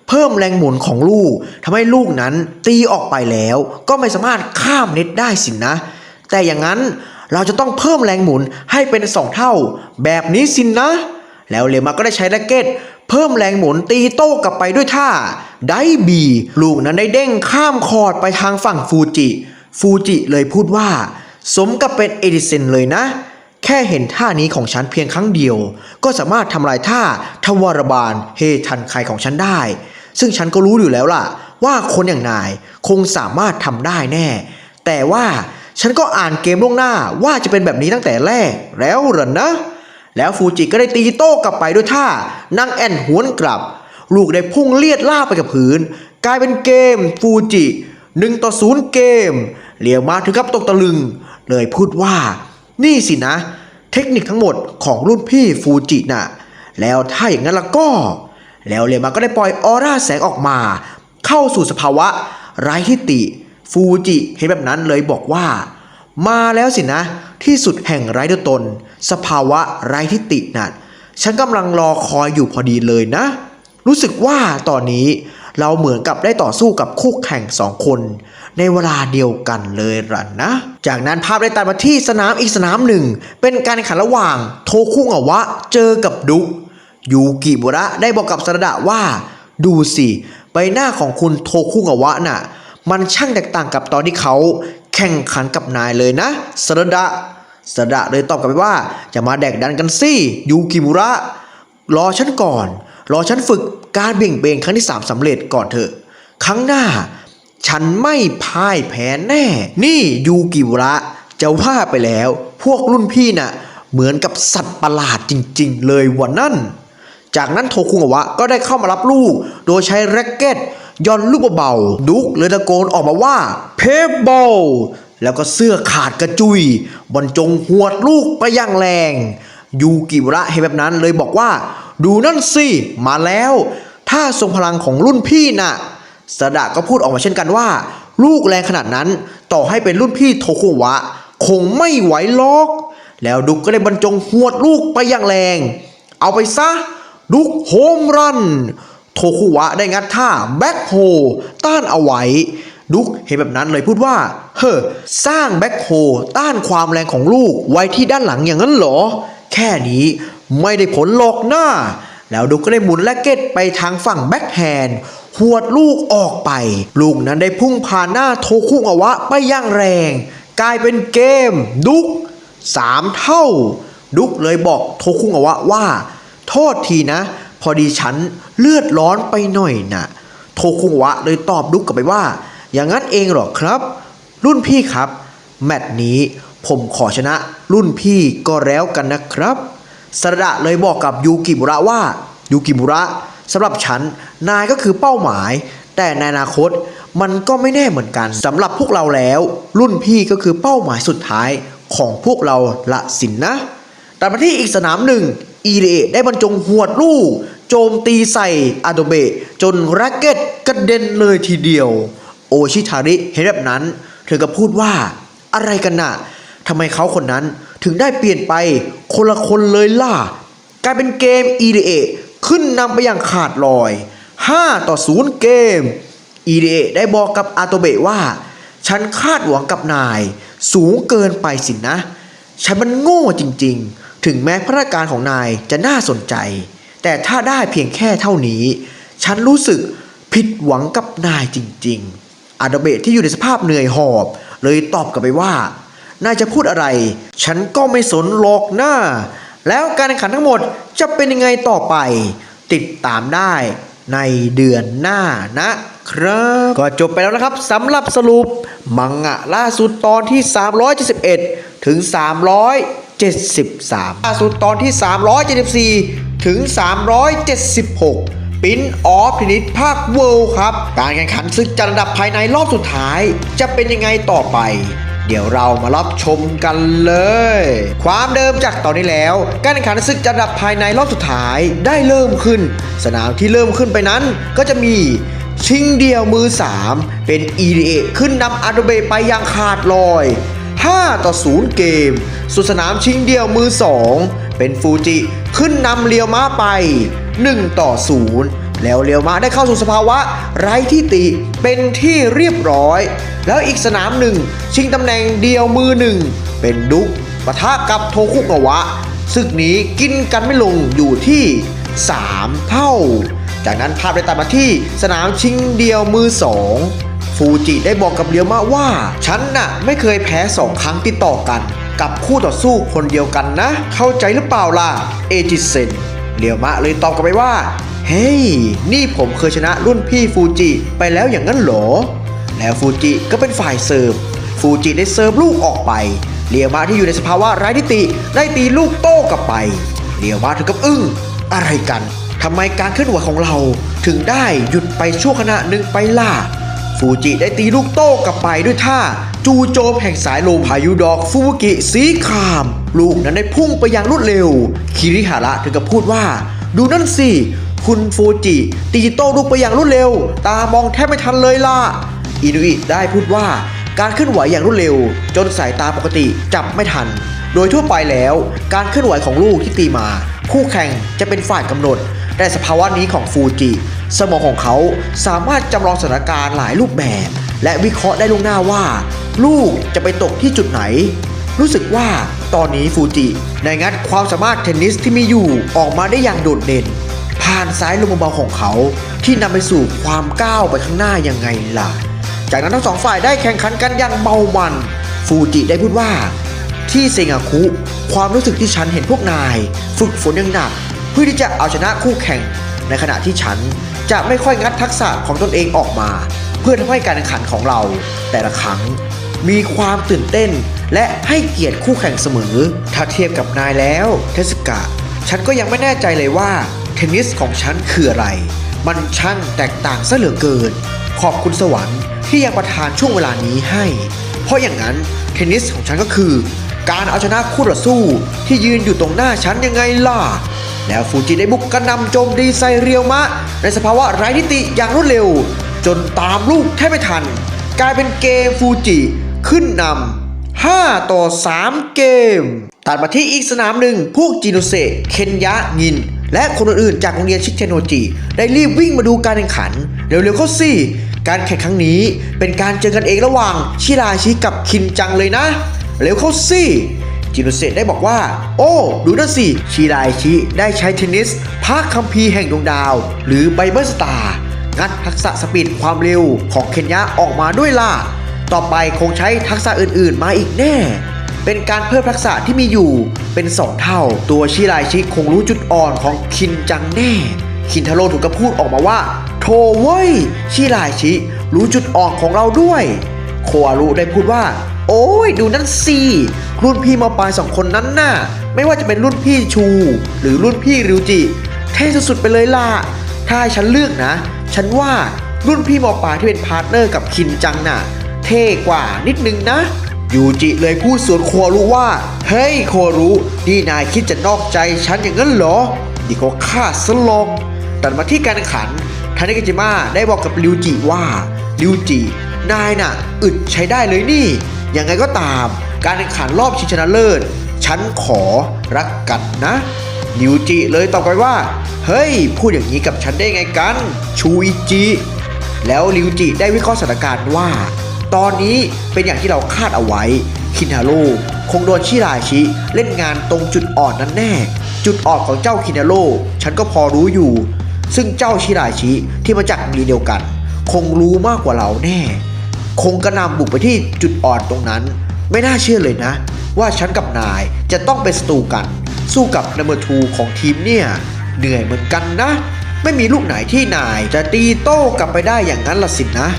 เพิ่มแรงหมุนของลูกทำให้ลูกนั้นตีออกไปแล้วก็ไม่สามารถข้ามเน็ตได้สินนะแต่อย่างนั้นเราจะต้องเพิ่มแรงหมุนให้เป็น2เท่าแบบนี้สินนะแล้วเรียวมะก็ได้ใช้แร็กเก็ตเพิ่มแรงหมุนตีโต้กลับไปด้วยท่าไดบีลูกนั้นได้เด้งข้ามคอร์ดไปทางฝั่งฟูจิเลยพูดว่าสมกับเป็นเอดิเซนเลยนะแค่เห็นท่านี้ของฉันเพียงครั้งเดียวก็สามารถทำลายท่าทวารบาลเฮทันไคของฉันได้ซึ่งฉันก็รู้อยู่แล้วล่ะว่าคนอย่างนายคงสามารถทำได้แน่แต่ว่าฉันก็อ่านเกมล่วงหน้าว่าจะเป็นแบบนี้ตั้งแต่แรกแล้วเหรอนะแล้วฟูจิก็ได้ตีโต้กลับไปด้วยท่านั่งแอนหวนกลับลูกได้พุ่งเลียดล่าไปกับพื้นกลายเป็นเกมฟูจิ1-0เกมเรียวมาถึงกับตกตะลึงเลยพูดว่านี่สินะเทคนิคทั้งหมดของรุ่นพี่ฟูจิน่ะแล้วถ้าอย่างนั้นละก็แล้วเรียวมาก็ได้ปล่อยออร่าแสงออกมาเข้าสู่สภาวะไร้ทิฏฐิฟูจิเห็นแบบนั้นเลยบอกว่ามาแล้วสินะที่สุดแห่งไร้ตัวตนสภาวะไร้ทิฏฐิน่ะฉันกำลังรอคอยอยู่พอดีเลยนะรู้สึกว่าตอนนี้เราเหมือนกับได้ต่อสู้กับคู่แข่ง2คนในเวลาเดียวกันเลยล่ะนะจากนั้นภาพได้ตัดมาที่สนามอีกสนามหนึ่งเป็นการแข่งขันระหว่างโทคุงาวะเจอกับดุกยูกิบุระได้บอกกับซาดะว่าดูสิใบหน้าของคุณโทคุงาวะน่ะมันช่างแตกต่างกับตอนที่เขาแข่งขันกับนายเลยนะซาดะเลยตอบกลับไปว่าจะมาแดกดันกันสิยูกิบุระรอฉันก่อนรอฉันฝึกการเบี่ยงเบนครั้งที่3สำเร็จก่อนเถอะครั้งหน้าฉันไม่พ่ายแพ้แน่นี่ยูกิบุระจะว่าไปแล้วพวกรุ่นพี่น่ะเหมือนกับสัตว์ประหลาดจริงๆเลยวันนั้นจากนั้นโทคุงาวะก็ได้เข้ามารับลูกโดยใช้แร็กเก็ตย่อนลูกเบาๆดุกเลยตะโกนออกมาว่าเพย์บอลแล้วก็เสื้อขาดกระจุยบรรจงหวดลูกไปอย่างแรงยูกิบุระเห็นแบบนั้นเลยบอกว่าดูนั่นสิมาแล้วถ้าทรงพลังของรุ่นพี่น่ะซาดะก็พูดออกมาเช่นกันว่าลูกแรงขนาดนั้นต่อให้เป็นรุ่นพี่โทคุงาวะคงไม่ไหวล็อกแล้วดุกก็ได้บรรจงหวดลูกไปอย่างแรงเอาไปซะดุกโฮมรันโทคุวะได้งัดท่าแบ็คโฮต้านเอาไว้ดุกเห็นแบบนั้นเลยพูดว่าเฮ้อสร้างแบ็คโฮต้านความแรงของลูกไว้ที่ด้านหลังอย่างนั้นเหรอแค่นี้ไม่ได้ผลหรอกนะแล้วดุกก็ได้หมุนแร็กเก็ตไปทางฝั่งแบ็คแฮนด์หวดลูกออกไปลูกนั้นได้พุ่งผ่านหน้าโทคุงาวะไปอย่างแรงกลายเป็นเกมดุก3เท่าดุกเลยบอกโทคุงาวะว่าโทษทีนะพอดีฉันเลือดร้อนไปหน่อยนะโทคุงาวะเลยตอบดุกกลับไปว่าอย่างนั้นเองหรอครับรุ่นพี่ครับแมตช์นี้ผมขอชนะรุ่นพี่ก็แล้วกันนะครับซาดะเลยบอกกับยูกิบุระว่ายูกิบุระสำหรับฉันนายก็คือเป้าหมายแต่ในอนาคตมันก็ไม่แน่เหมือนกันสำหรับพวกเราแล้วรุ่นพี่ก็คือเป้าหมายสุดท้ายของพวกเราละสินนะแต่มาที่อีกสนามหนึ่งอีเดะได้บรรจงหวดลูกโจมตีใส่อาโดเบะจนแร็กเก็ตกระเด็นเลยทีเดียวโอชิทาริเห็นแบบนั้นเธอก็พูดว่าอะไรกันน่ะทำไมเขาคนนั้นถึงได้เปลี่ยนไปคนละคนเลยล่ะกลายเป็นเกมอีเดะขึ้นนำไปอย่างขาดลอย5-0เกมอีเดะได้บอกกับอาโตเบะว่าฉันคาดหวังกับนายสูงเกินไปสินะฉันมันโง่จริงๆถึงแม้พัฒนาการของนายจะน่าสนใจแต่ถ้าได้เพียงแค่เท่านี้ฉันรู้สึกผิดหวังกับนายจริงๆอาโตเบะที่อยู่ในสภาพเหนื่อยหอบเลยตอบกลับไปว่านายจะพูดอะไรฉันก็ไม่สนหรอกนะแล้วการแข่งขันทั้งหมดจะเป็นยังไงต่อไปติดตามได้ ในเดือนหน้านะครับก็จบไปแล้วนะครับสำหรับสรุปมังงะล่าสุดตอนที่371ถึง373ล่าสุดตอนที่374ถึง376ปิ้นออฟพินิชภาคเวิลด์ครับการแข่งขันศึกจัดอันดับภายในรอบสุดท้ายจะเป็นยังไงต่อไปเดี๋ยวเรามารับชมกันเลยความเดิมจากตอนนี้แล้วการแข่งขันศึกจัดอันดับภายในรอบสุดท้ายได้เริ่มขึ้นสนามที่เริ่มขึ้นไปนั้นก็จะมีชิงเดียวมือ3เป็น EDA ขึ้นนำอาโดเบไปอย่างขาดลอย5-0เกมส่วนสนามชิงเดียวมือ2เป็นฟูจิขึ้นนำเรียวม้าไป1-0แล้วเรียวม้าได้เข้าสู่สภาวะไร้ที่ติเป็นที่เรียบร้อยแล้วอีกสนามหนึ่งชิงตำแหน่งเดียวมือ1เป็นดุ๊กปะทะกับโทคุกาวะศึกนี้กินกันไม่ลงอยู่ที่3เท่าจากนั้นภาพได้ตัดมาที่สนามชิงเดียวมือ2ฟูจิได้บอกกับเรียวมะว่าฉันน่ะไม่เคยแพ้2ครั้งติดต่อกันกับคู่ต่อสู้คนเดียวกันนะเข้าใจหรือเปล่าล่ะเอจิเซนเรียวมะเลยตอบกลับไปว่าเฮ้ยนี่ผมเคยชนะรุ่นพี่ฟูจิไปแล้วอย่างนั้นเหรอแล้วฟูจิก็เป็นฝ่ายเสิร์ฟฟูจิได้เสิร์ฟลูกออกไปเรียวมะที่อยู่ในสภาวะไร้ทิฏฐิได้ตีลูกโต้กลับไปเรียวมะถึงกับอึ้งอะไรกันทำไมการเคลื่อนไหวของเราถึงได้หยุดไปชั่วขณะหนึ่งไปล่ะฟูจิได้ตีลูกโต้กลับไปด้วยท่าจูโจมแห่งสายลมพายุดอกฟูบุกิสีครามลูกนั้นได้พุ่งไปอย่างรวดเร็วคิริฮาระถึงกับพูดว่าดูนั่นสิคุณฟูจิตีโต้ลูกไปอย่างรวดเร็วตามองแทบไม่ทันเลยล่ะอินุอิได้พูดว่าการเคลื่อนไหวอย่างรวดเร็วจนสายตาปกติจับไม่ทันโดยทั่วไปแล้วการเคลื่อนไหวของลูกที่ตีมาคู่แข่งจะเป็นฝ่ายกำหนดแต่สภาวะนี้ของฟูจิสมองของเขาสามารถจำลองสถานการณ์หลายรูปแบบและวิเคราะห์ได้ล่วงหน้าว่าลูกจะไปตกที่จุดไหนรู้สึกว่าตอนนี้ฟูจิได้งัดความสามารถเทนนิสที่มีอยู่ออกมาได้อย่างโดดเด่นผ่านสายลมเบาๆของเขาที่นำไปสู่ความก้าวไปข้างหน้ายังไงล่ะจากนั้นทั้งสองฝ่ายได้แข่งขันกันอย่างเมามันฟูจิได้พูดว่าที่เซงาคุความรู้สึกที่ฉันเห็นพวกนายฝึกฝนอย่างหนักเพื่อที่จะเอาชนะคู่แข่งในขณะที่ฉันจะไม่ค่อยงัดทักษะของตนเองออกมาเพื่อทำให้การแข่งขันของเราแต่ละครั้งมีความตื่นเต้นและให้เกียรติคู่แข่งเสมอถ้าเทียบกับนายแล้วเทสกะฉันก็ยังไม่แน่ใจเลยว่าเทนนิสของฉันคืออะไรมันช่างแตกต่างซะเหลือเกินขอบคุณสวรรค์ที่ยังประทานช่วงเวลานี้ให้เพราะอย่างนั้นเทนนิสของฉันก็คือการเอาชนะคู่ต่อสู้ที่ยืนอยู่ตรงหน้าฉันยังไงล่ะแล้วฟูจิได้บุกกระหน่ำโจมตีใส่เรียวมะในสภาวะไร้ทิฏฐิอย่างรวดเร็วจนตามลูกแทบไม่ทันกลายเป็นเกมฟูจิขึ้นนำ5-3เกมตัดมาที่อีกสนามหนึ่งพวกจิโนเซะเคนยะงินและคนอื่นๆจากโรงเรียนชิเทโนจิได้รีบวิ่งมาดูการแข่งขันเร็วๆเข้าสิการแข่งครั้งนี้เป็นการเจอกันเองระหว่างชิราชิกับคินจังเลยนะเร็วเข้าสิจิโนเซะได้บอกว่าโอ้ดูนั่นสิชิราชิได้ใช้เทนนิสภาคคัมภีร์แห่งดวงดาวหรือไบเบิลสตาร์งัดทักษะสปีดความเร็วของเคนยะออกมาด้วยล่ะต่อไปคงใช้ทักษะอื่นๆมาอีกแน่เป็นการเพิ่มทักษะที่มีอยู่เป็น2เท่าตัวชิราชิคงรู้จุดอ่อนของคินจังแน่คินทาโร่ถึงกับพูดออกมาว่าโธ่เว้ยชิราชิรู้จุดอ่อนของเราด้วยโคอารุได้พูดว่าโอ้ยดูนั่นสิรุ่นพี่มปลาย2คนนั้นน่ะไม่ว่าจะเป็นรุ่นพี่ชูหรือรุ่นพี่ริวจิเท่สุดๆไปเลยล่ะถ้าให้ฉันเลือกนะฉันว่ารุ่นพี่มปลายที่เป็นพาร์ทเนอร์กับคินจังน่ะเท่กว่านิดนึงนะยูจิเลยพูดสวนโคอารุว่าเฮ้ยโคอารุนี่นายคิดจะนอกใจฉันอย่างนั้นเหรอดีก็ฆ่าซะลงตัดมาที่การแข่งขันทาเนกิจิมะได้บอกกับริวจิว่าริวจินายน่ะอึดใช้ได้เลยนี่ยังไงก็ตามการแข่งขันรอบชิงชนะเลิศฉันขอรักกันนะริวจิเลยตอบไปว่าเฮ้ยพูดอย่างนี้กับฉันได้ไงกันชูอิจิแล้วริวจิได้วิเคราะห์สถานการณ์ว่าตอนนี้เป็นอย่างที่เราคาดเอาไว้คินทาโร่คงโดนชิราชิเล่นงานตรงจุดอ่อนนั้นแน่จุดอ่อนของเจ้าคินทาโร่ฉันก็พอรู้อยู่ซึ่งเจ้าชิราชิที่มาจากโรงเรียนเดียวกันคงรู้มากกว่าเราแน่คงกระหน่ำบุกไปที่จุดอ่อนตรงนั้นไม่น่าเชื่อเลยนะว่าฉันกับนายจะต้องเป็นศัตรูกันสู้กับนัมเบอร์2ของทีมเนี่ยเหนื่อยเหมือนกันนะ ไม่มีลูกไหนที่นายจะตีโต้กลับไปได้อย่างนั้นละสินะ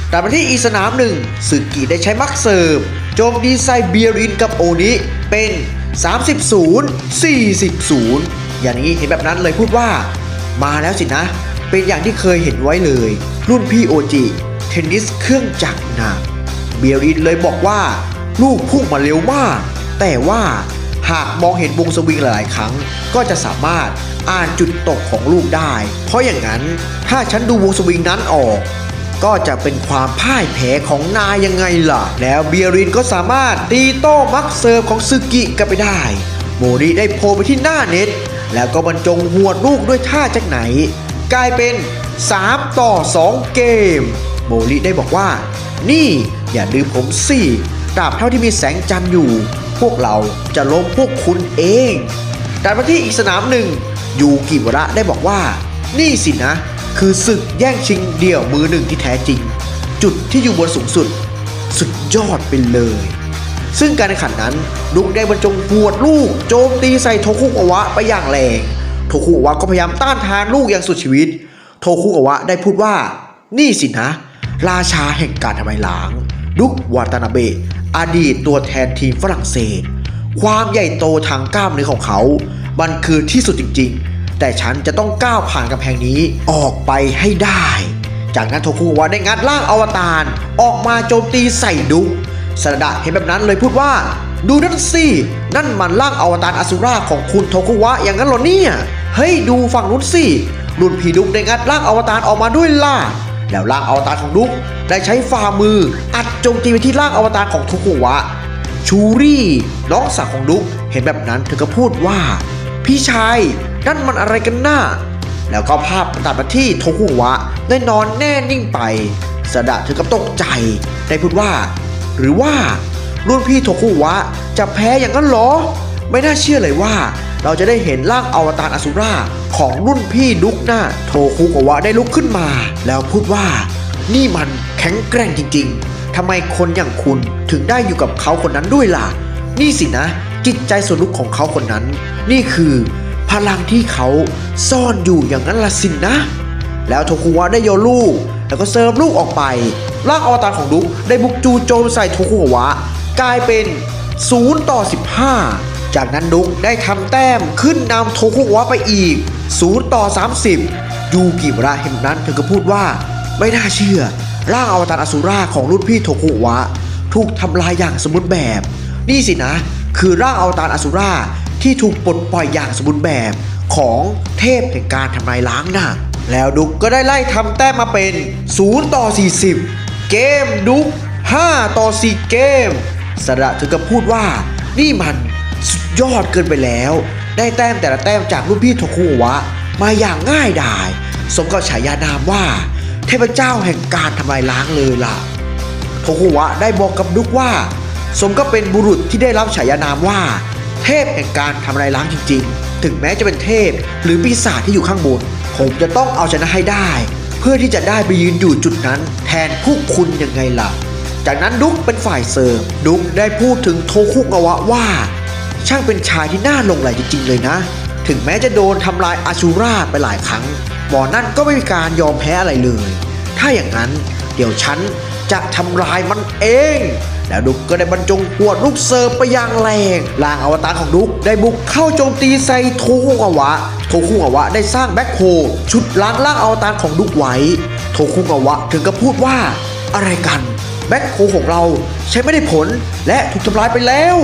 แต่มาที่อีกสนามหนึ่งสึกิได้ใช้มักเสิร์ฟโจมดีไซเบียรินกับโอนิเป็น30-40อย่างนี้เห็นแบบนั้นเลยพูดว่ามาแล้วสินะเป็นอย่างที่เคยเห็นไว้เลยรุ่นพี่โอจิเทนนิสเครื่องจักรนะเบียรินเลยบอกว่าลูกพุ่งมาเร็วมากแต่ว่าหากมองเห็นวงสวิงหลายๆครั้งก็จะสามารถอ่านจุดตกของลูกได้เพราะอย่างนั้นถ้าฉันดูวงสวิงนั้นออกก็จะเป็นความพ่ายแพ้ของนายยังไงล่ะแล้วเบียรินก็สามารถตีโต้มักเซิร์ฟของซึกิกลับไปได้โมริได้โผล่ไปที่หน้าเน็ตแล้วก็บรรจงหวดลูกด้วยท่าจากไหนกลายเป็น3-2เกมโมริได้บอกว่านี่อย่าลืมผมสิตราบเท่าที่มีแสงจันทร์อยู่พวกเราจะล้มพวกคุณเองแต่มาที่อีกสนามหนึ่งยูกิวระได้บอกว่านี่สินะคือศึกแย่งชิงเดี่ยวมือหนึ่งที่แท้จริงจุดที่อยู่บนสูงสุดยอดไปเลยซึ่งการแข่งขันนั้นลุกได้บรรจงหวดลูกโจมตีใส่โทคุกาวะไปอย่างแรงโทคุกาวะก็พยายามต้านทานลูกอย่างสุดชีวิตโทคุกาวะได้พูดว่านี่สินะราชาแห่งการทำลายล้างดุกวาตานาเบะอดีตตัวแทนทีมฝรั่งเศสความใหญ่โตทางกล้ามเนื้อของเขามันคือที่สุดจริงๆแต่ฉันจะต้องก้าวผ่านกำแพงนี้ออกไปให้ได้จากนั้นโทคุกาวะได้งัดร่างอวตารออกมาโจมตีใส่ดุกซาดะเห็นแบบนั้นเลยพูดว่าดูนั่นสินั่นมันร่างอวตารอสุราของคุณโทคุกาวะอย่างนั้นเหรอเนี่ยเฮ้ยดูฝั่งนู้นสิรุ่นพี่ดุกได้งัดร่างอวตารออกมาด้วยล่ะแล้วร่างอวตารของดุกได้ใช้ฝ่ามืออัดโจมตีไปที่ร่างอวตารของโทคุกาวะชูรี่น้องสาวของดุกเห็นแบบนั้นเธอก็พูดว่าพี่ชายนั่นมันอะไรกันน่ะแล้วก็ภาพตัดมาที่โทคุกาวะได้นอนแน่นิ่งไปซาดะเธอก็ตกใจได้พูดว่าหรือว่ารุ่นพี่โทคุกาวะจะแพ้อย่างนั้นหรอไม่น่าเชื่อเลยว่าเราจะได้เห็นร่างอวตารอสุราของรุ่นพี่ดุกหน้าโทคุกาวะได้ลุกขึ้นมาแล้วพูดว่านี่มันแข็งแกร่งจริงๆทำไมคนอย่างคุณถึงได้อยู่กับเขาคนนั้นด้วยล่ะนี่สินะจิตใจส่วนลึกของเขาคนนั้นนี่คือพลังที่เขาซ่อนอยู่อย่างนั้นละสินะแล้วโทคุกาวะได้โยนลูกแล้วก็เซิร์ฟลูกออกไปร่างอวตารของดุกได้บุกจู่โจมใส่โทคุกาวะกลายเป็น0-15จากนั้นดุกได้ทำแต้มขึ้นนำโทคุกาวะไปอีก0-30ยูกิวระเห็นนั้นเธอก็พูดว่าไม่น่าเชื่อร่างอวตารอสุราของรุ่นพี่โทคุกาวะถูกทำลายอย่างสมบูรณ์แบบนี่สินะคือร่างอวตารอสุราที่ถูกปลดปล่อยอย่างสมบูรณ์แบบของเทพแห่งการทำลายล้างน่ะแล้วดุกก็ได้ไล่ทำแต้มมาเป็น0-40เกมดุก5-4เกมสระถึงกับพูดว่านี่มันสุดยอดเกินไปแล้วได้แต้มแต่ละแต้มจากรุ่นพี่โทคุกาวะมาอย่างง่ายดายสมกับฉายานามว่าเทพเจ้าแห่งการทำลายล้างเลยล่ะโทคุกาวะได้บอกกับดุกว่าสมกับเป็นบุรุษที่ได้รับฉายานามว่าเทพแห่งการทำลายล้างจริงๆถึงแม้จะเป็นเทพหรือปีศาจที่อยู่ข้างบนผมจะต้องเอาชนะให้ได้เพื่อที่จะได้ไปยืนอยู่จุดนั้นแทนพวกคุณยังไงล่ะจากนั้นดุกเป็นฝ่ายเสิร์ฟดุกได้พูดถึงโทคุกาวะว่าช่างเป็นชายที่น่าหลงใหลจริงๆเลยนะถึงแม้จะโดนทำลายอาชูราไปหลายครั้งหมอนั่นก็ไม่มีการยอมแพ้อะไรเลยถ้าอย่างนั้นเดี๋ยวฉันจะทำลายมันเองแล้วดุกก็ได้บรรจงหวดลูกเสิร์ฟไปอย่างแรงร่างอวตารของดุกได้บุกเข้าโจมตีใส่โทคุกาวะโทคุกาวะได้สร้างแบ็คโฮชุดล้างร่างอวตารของดุกไว้โทคุกาวะถึงกับพูดว่าอะไรกันแบ็คโฮของเราใช้ไม่ได้ผลและถูกทำลายไปแล้ว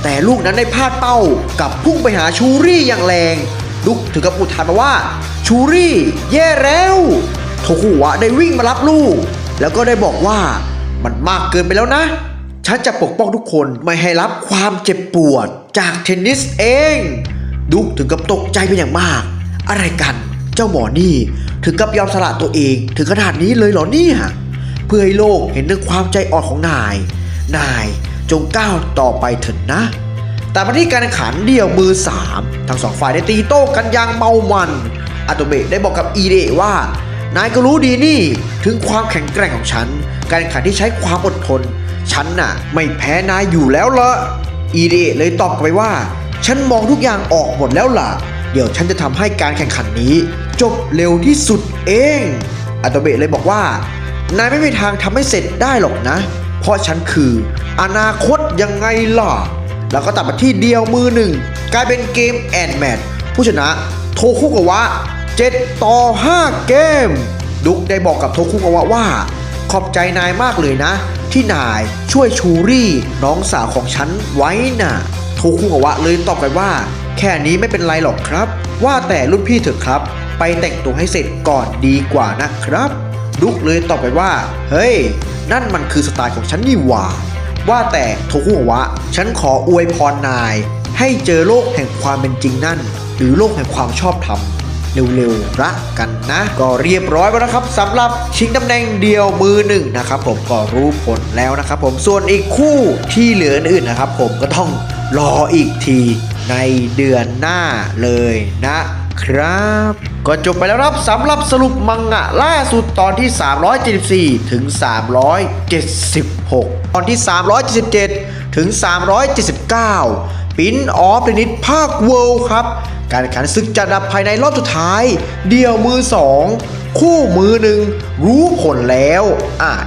แต่ลูกนั้นได้พลาดเป้ากับพุ่งไปหาชูรี่อย่างแรงดุกถึงกับอุทานมาว่าชูรี่แย่แล้วโทคุกาวะได้วิ่งมารับลูกแล้วก็ได้บอกว่ามันมากเกินไปแล้วนะฉันจะปกป้องทุกคนไม่ให้รับความเจ็บปวดจากเทนนิสเองดุกถึงกับตกใจเป็นอย่างมากอะไรกันเจ้าหมอนี่ถึงกับยอมสละตัวเองถึงขนาดนี้เลยเหรอเนี่ยเพื่อให้โลกเห็นถึงความใจอ่อนของนายจงก้าวต่อไปเถิดนะแต่มาที่การแข่งขันเดี่ยวมือ3ทั้งสองฝ่ายได้ตีโต้กันอย่างเมามันอาโตเบะได้บอกกับอีเดะว่านายก็รู้ดีนี่ถึงความแข็งแกร่งของฉันการแข่งขันที่ใช้ความอดทนฉันน่ะไม่แพ้นายอยู่แล้วละอีเดะเลยตอบกลับไปว่าฉันมองทุกอย่างออกหมดแล้วล่ะเดี๋ยวฉันจะทำให้การแข่งขันนี้ จบเร็วที่สุดเองอาโตเบะเลยบอกว่านายไม่มีทางทำให้เสร็จได้หรอกนะเพราะฉันคืออนาคตยังไงล่ะแล้วก็ตัดมาที่เดียวมือหนึ่งกลายเป็นเกมแอนด์แมทผู้ชนะโทคุกาวะ7-5 เกมดุกได้บอกกับโทคุกาวะว่าขอบใจนายมากเลยนะที่นายช่วยชูรี่น้องสาวของฉันไว้น่ะโทคุกาวะเลยตอบกันว่าแค่นี้ไม่เป็นไรหรอกครับว่าแต่รุ่นพี่เถอะครับไปแต่งตัวให้เสร็จก่อนดีกว่านะครับดุกเลยตอบไปว่าเฮ้ยนั่นมันคือสไตล์ของฉันนี่หว่าแต่โทคุกาวะฉันขออวยพรนายให้เจอโลกแห่งความเป็นจริงนั่นหรือโลกแห่งความชอบธรรมเร็วๆรักกันนะก็เรียบร้อยแล้วนะครับสำหรับชิงตำแหน่งเดียวมือหนึ่งนะครับผมก็รู้ผลแล้วนะครับผมส่วนอีกคู่ที่เหลืออื่นนะครับผมก็ต้องรออีกทีในเดือนหน้าเลยนะครับก็จบไปแล้วครับสำหรับสรุปมังงะล่าสุดตอนที่374ถึง376ตอนที่377ถึง379ปิ้นออฟเดนิสภาคเวิลด์ครับการแข่งขันศึกจะดับภายในรอบสุดท้ายเดี่ยวมือ2คู่มือหนึ่งรู้ผลแล้ว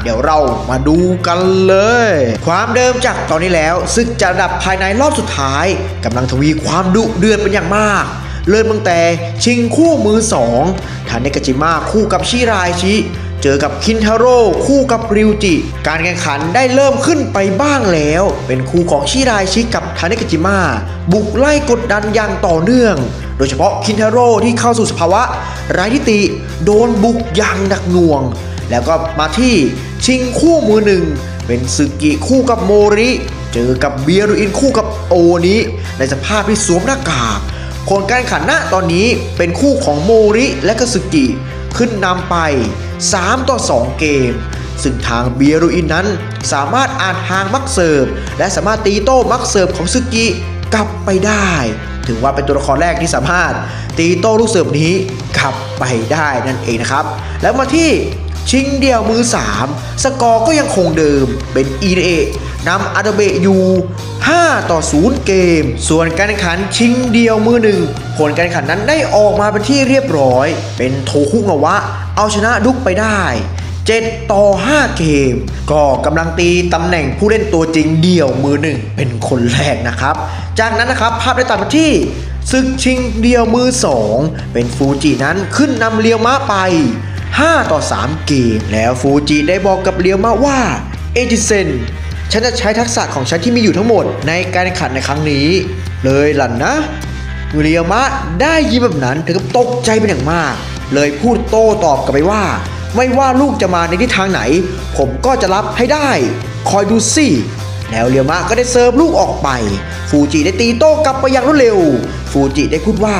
เดี๋ยวเรามาดูกันเลยความเดิมจากตอนนี้แล้วศึกจะดับภายในรอบสุดท้ายกำลังทวีความดุเดือดเป็นอย่างมากเริ่มตั้งแต่ชิงคู่มือ2ทาเนกาจิมะคู่กับชิรายชิเจอกับคินทาโร่คู่กับริวจิการแข่งขันได้เริ่มขึ้นไปบ้างแล้วเป็นคู่ของชิรายชิกับทาเนกาจิมะบุกไล่กดดันอย่างต่อเนื่องโดยเฉพาะคินทาโร่ที่เข้าสู่สภาวะไร้ทิฏฐิโดนบุกอย่างหนักหน่วงแล้วก็มาที่ชิงคู่มือหนึ่งเป็นซึกิคู่กับโมริเจอกับเบียรุอินคู่กับโอนิในสภาพที่สวมหน้ากากผลการแข่งขันณตอนนี้เป็นคู่ของโมริและก็ซึกิขึ้นนำไป3-2 เกมซึ่งทางเบียรุอินนั้นสามารถอ่านทางมักเสิร์ฟและสามารถตีโต้มักเสิร์ฟของซึกิกลับไปได้ถือว่าเป็นตัวละครแรกที่สามารถตีโต้ลูกเสิร์ฟนี้กลับไปได้นั่นเองนะครับแล้วมาที่ชิงเดี่ยวมือ3สกอร์ก็ยังคงเดิมเป็นอีเอนำอาโดเบะอยู่5-0 เกมส่วนการแข่งขันชิงเดี่ยวมือ1ผลการแข่งขันนั้นได้ออกมาเป็นที่เรียบร้อยเป็นโทคุงาวะเอาชนะดุกไปได้7-5 เกมก็กำลังตีตำแหน่งผู้เล่นตัวจริงเดี่ยวมือ1เป็นคนแรกนะครับจากนั้นนะครับภาพได้ตัดมาที่ศึกชิงเดี่ยวมือ2เป็นฟูจินั้นขึ้นนำเรียวมะไป5-3 เกมแล้วฟูจิได้บอกกับเรียวมะว่าเอจิเซนฉันจะใช้ทักษะของฉันที่มีอยู่ทั้งหมดในการแข่งขันในครั้งนี้เลยล่ะนะเรียวมะได้ยินแบบนั้นถึงกับตกใจเป็นอย่างมากเลยพูดโต้ตอบกลับไปว่าไม่ว่าลูกจะมาในทิศทางไหนผมก็จะรับให้ได้คอยดูสิแล้วเรียวมะก็ได้เซิร์ฟลูกออกไปฟูจิได้ตีโต้กลับไปอย่างรวดเร็วฟูจิได้พูดว่า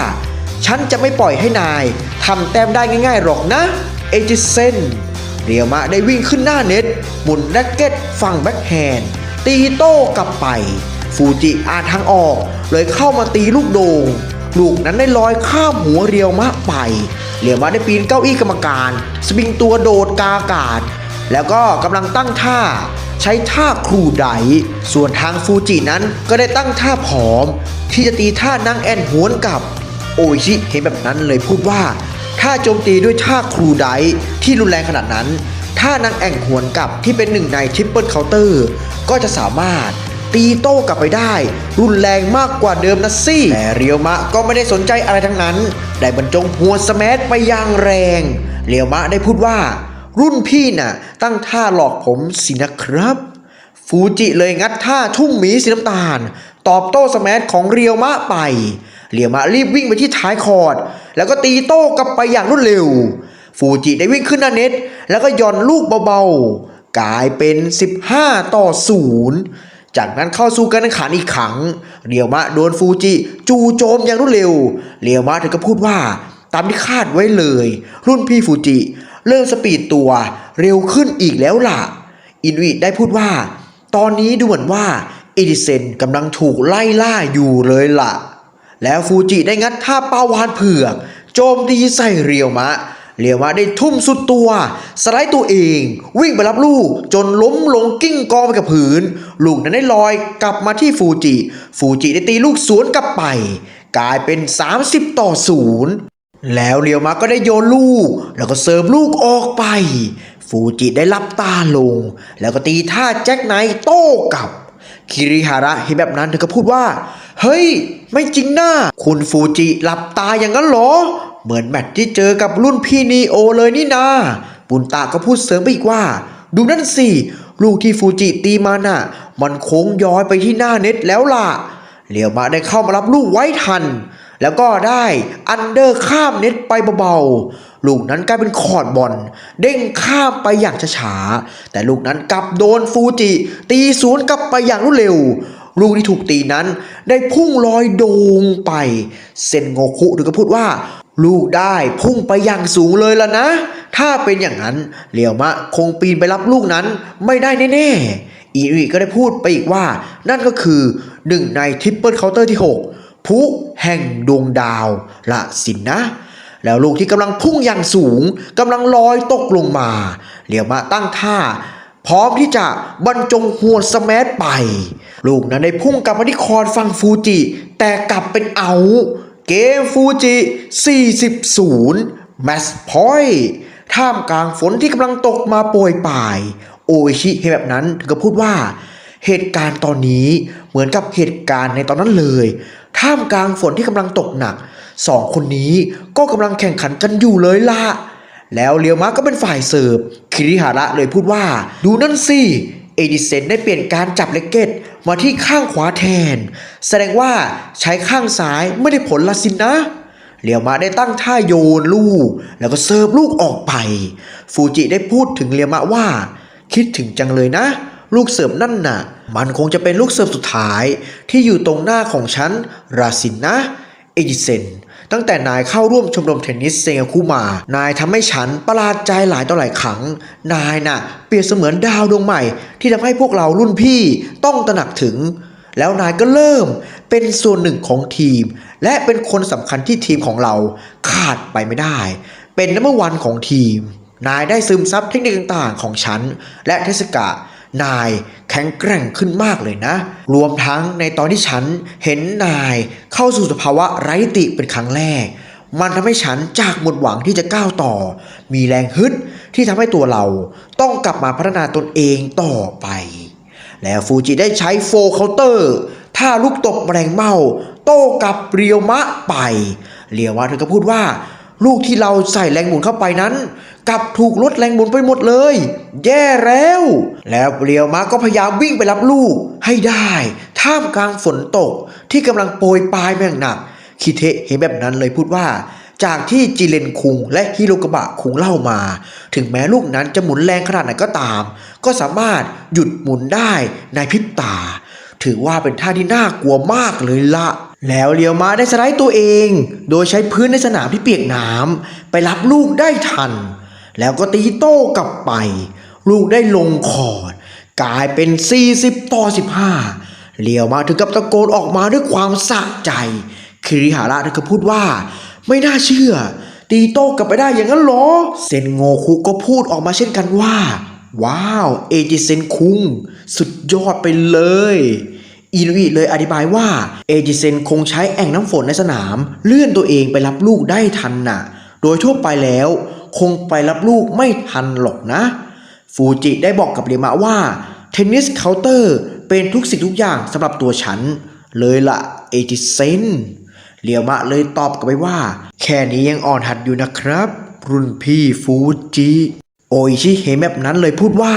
ฉันจะไม่ปล่อยให้นายทำแต้มได้ง่ายๆหรอกนะเอจิเซนเรียวมะได้วิ่งขึ้นหน้าเน็ตหมุนแร็กเก็ตฝั่งแบ็คแฮนด์ตีโต้กลับไปฟูจิอ่านทางออกเลยเข้ามาตีลูกโด่งลูกนั้นได้ลอยข้ามหัวเรียวมะไปเรียวมะได้ปีนเก้าอี้กรรมการสปริงตัวโดดกาอากาศแล้วก็กำลังตั้งท่าใช้ท่าครูไดส่วนทางฟูจินั้นก็ได้ตั้งท่าผอมที่จะตีท่านางแอนหวนกลับโออิชิเห็นแบบนั้นเลยพูดว่าถ้าโจมตีด้วยท่าครูไดที่รุนแรงขนาดนั้นถ้านางแอ่งหวนกลับที่เป็นหนึ่งในทริปเปิลเคาน์เตอร์ก็จะสามารถตีโต้กลับไปได้รุนแรงมากกว่าเดิมนะสิแต่เรียวมะก็ไม่ได้สนใจอะไรทั้งนั้นได้บรรจงหัวสแมชไปอย่างแรงเรียวมะได้พูดว่ารุ่นพี่น่ะตั้งท่าหลอกผมสินะครับฟูจิเลยงัดท่าทุ่มหมีสีน้ำตาลตอบโต้สแมชของเรียวมะไปเรียวมะรีบวิ่งไปที่ท้ายคอร์ตแล้วก็ตีโต้กลับไปอย่างรวดเร็วฟูจิได้วิ่งขึ้นหน้าเน็ตแล้วก็หย่อนลูกเบาๆกลายเป็น15-0จากนั้นเข้าสู่การแข่งขันอีกครั้งเรียวมะโดนฟูจิจู่โจมอย่างรวดเร็วเรียวมะถึงกับพูดว่าตามที่คาดไว้เลยรุ่นพี่ฟูจิเริ่มสปีดตัวเร็วขึ้นอีกแล้วล่ะอินุอิได้พูดว่าตอนนี้ดูเหมือนว่าเอดิเซนกำลังถูกไล่ล่าอยู่เลยล่ะแล้วฟูจิได้งัดท่าปาวานเผือกโจมตีใส่เรียวมะได้ทุ่มสุดตัวสไลด์ตัวเองวิ่งไปรับลูกจนล้มลงกิ้งกองไปกับพื้นลูกนั้นได้ลอยกลับมาที่ฟูจิได้ตีลูกสวนกลับไปกลายเป็น30-0 แล้วเรียวมะก็ได้โยนลูกแล้วก็เสิร์ฟลูกออกไปฟูจิได้ลับตาลงแล้วก็ตีท่าแจ็คไนท์โต้กลับคิริฮาระเห็นแบบนั้นเธอก็พูดว่าเฮ้ยไม่จริงนะคุณฟูจิหลับตาอย่างนั้นเหรอเหมือนแมตช์ที่เจอกับรุ่นพี่นีโอเลยนี่นาปุนตะก็พูดเสริมไปอีกว่าดูนั่นสิลูกที่ฟูจิตีมาน่ะมันโค้งย้อยไปที่หน้าเน็ตแล้วล่ะเรียวมะได้เข้ามารับลูกไว้ทันแล้วก็ได้อันเดอร์ข้ามเน็ตไปเบาๆลูกนั้นกลายเป็นคอร์ดบอลเด้งข้ามไปอย่างช้าๆแต่ลูกนั้นกลับโดนฟูจิตีสวนกลับไปอย่างรวดเร็วลูกที่ถูกตีนั้นได้พุ่งลอยโด่งไปเซนโงคุถึงก็พูดว่าลูกได้พุ่งไปอย่างสูงเลยล่ะนะถ้าเป็นอย่างนั้นเรียวมะคงปีนไปรับลูกนั้นไม่ได้แน่ๆอีริก็ได้พูดไปอีกว่านั่นก็คือหนึ่งในทริปเปิลเคาน์เตอร์ที่6พุแห่งดวงดาวละสินนะแล้วลูกที่กำลังพุ่งอย่างสูงกำลังลอยตกลงมาเรียวมะตั้งท่าพร้อมที่จะบรรจงหวดสแมชไปลูกนั้นได้พุ่งกลับมาที่คอนฝั่งฟูจิแต่กลับเป็นเอาเกมฟูจิ40-0แมตช์พอยต์ท่ามกลางฝนที่กำลังตกมาโปรยปลายโออิชิเห็นแบบนั้นถึงกับพูดว่าเหตุการณ์ตอนนี้เหมือนกับเหตุการณ์ในตอนนั้นเลยท่ามกลางฝนที่กำลังตกหนักสองคนนี้ก็กำลังแข่งขันกันอยู่เลยล่ะแล้วเรียวมะก็เป็นฝ่ายเสิร์ฟคิริฮาระเลยพูดว่าดูนั่นสิเอดิเซนได้เปลี่ยนการจับเลกเก็ตมาที่ข้างขวาแทนแสดงว่าใช้ข้างซ้ายไม่ได้ผลละสินนะเรียวมะได้ตั้งท่าโยนลูกแล้วก็เสิร์ฟลูกออกไปฟูจิได้พูดถึงเรียวมะว่าคิดถึงจังเลยนะลูกเสิร์ฟนั่นน่ะมันคงจะเป็นลูกเสิร์ฟสุดท้ายที่อยู่ตรงหน้าของฉันราซินนะเอดิเซนตั้งแต่นายเข้าร่วมชมรมเทนนิสเซงคุมานายทำให้ฉันประหลาดใจหลายต่อหลายครั้งนายน่ะเปรียบเสมือนดาวดวงใหม่ที่ทำให้พวกเรารุ่นพี่ต้องตระหนักถึงแล้วนายก็เริ่มเป็นส่วนหนึ่งของทีมและเป็นคนสำคัญที่ทีมของเราขาดไปไม่ได้เป็นนัมเบอร์วันของทีมนายได้ซึมซับเทคนิคต่างๆของฉันและเทสกะนายแข็งแกร่งขึ้นมากเลยนะรวมทั้งในตอนที่ฉันเห็นนายเข้าสู่สภาวะไร้ติเป็นครั้งแรกมันทำให้ฉันจากหมดหวังที่จะก้าวต่อมีแรงฮึดที่ทำให้ตัวเราต้องกลับมาพัฒนาตนเองต่อไปแล้วฟูจิได้ใช้โฟเคาน์เตอร์ท่าลูกตบแรงเมาโต้กับเรียวมะไปเรียวมะเธอก็พูดว่าลูกที่เราใส่แรงหมุนเข้าไปนั้นกลับถูกลดแรงหมุนไปหมดเลยแย่แล้วเรียวมะก็พยายามวิ่งไปรับลูกให้ได้ท่ามกลางฝนตกที่กำลังโปรยปลายอย่างหนักคิเทะเห็นแบบนั้นเลยพูดว่าจากที่จิเรนคุงและฮิโรกะบะคุงเล่ามาถึงแม้ลูกนั้นจะหมุนแรงขนาดไหนก็ตามก็สามารถหยุดหมุนได้ในพริบตาถือว่าเป็นท่าที่น่ากลัวมากเลยละแล้วเรียวมะได้สไลด์ตัวเองโดยใช้พื้นในสนามที่เปียกน้ำไปรับลูกได้ทันแล้วก็ตีโต้กลับไปลูกได้ลงคอร์ดกลายเป็น40-15เรียวมะถึงกับตะโกนออกมาด้วยความสะใจคิริฮาระถึงกับพูดว่าไม่น่าเชื่อตีโต้กลับไปได้อย่างนั้นหรอเซนโงคุก็พูดออกมาเช่นกันว่าว้าวเอจิเซนคุงสุดยอดไปเลยอินุอิเลยอธิบายว่าเอจิเซนคงใช้แอ่งน้ำฝนในสนามเลื่อนตัวเองไปรับลูกได้ทันน่ะโดยทั่วไปแล้วคงไปรับลูกไม่ทันหรอกนะฟูจิได้บอกกับเรียมะว่าเทนนิสเคาน์เตอร์เป็นทุกสิ่งทุกอย่างสำหรับตัวฉันเลยละเอจิเซนเรียวมะเลยตอบกลับไปว่าแค่นี้ยังอ่อนหัดอยู่นะครับรุ่นพี่ฟูจิโออิชิเห็นแบบนั้นเลยพูดว่า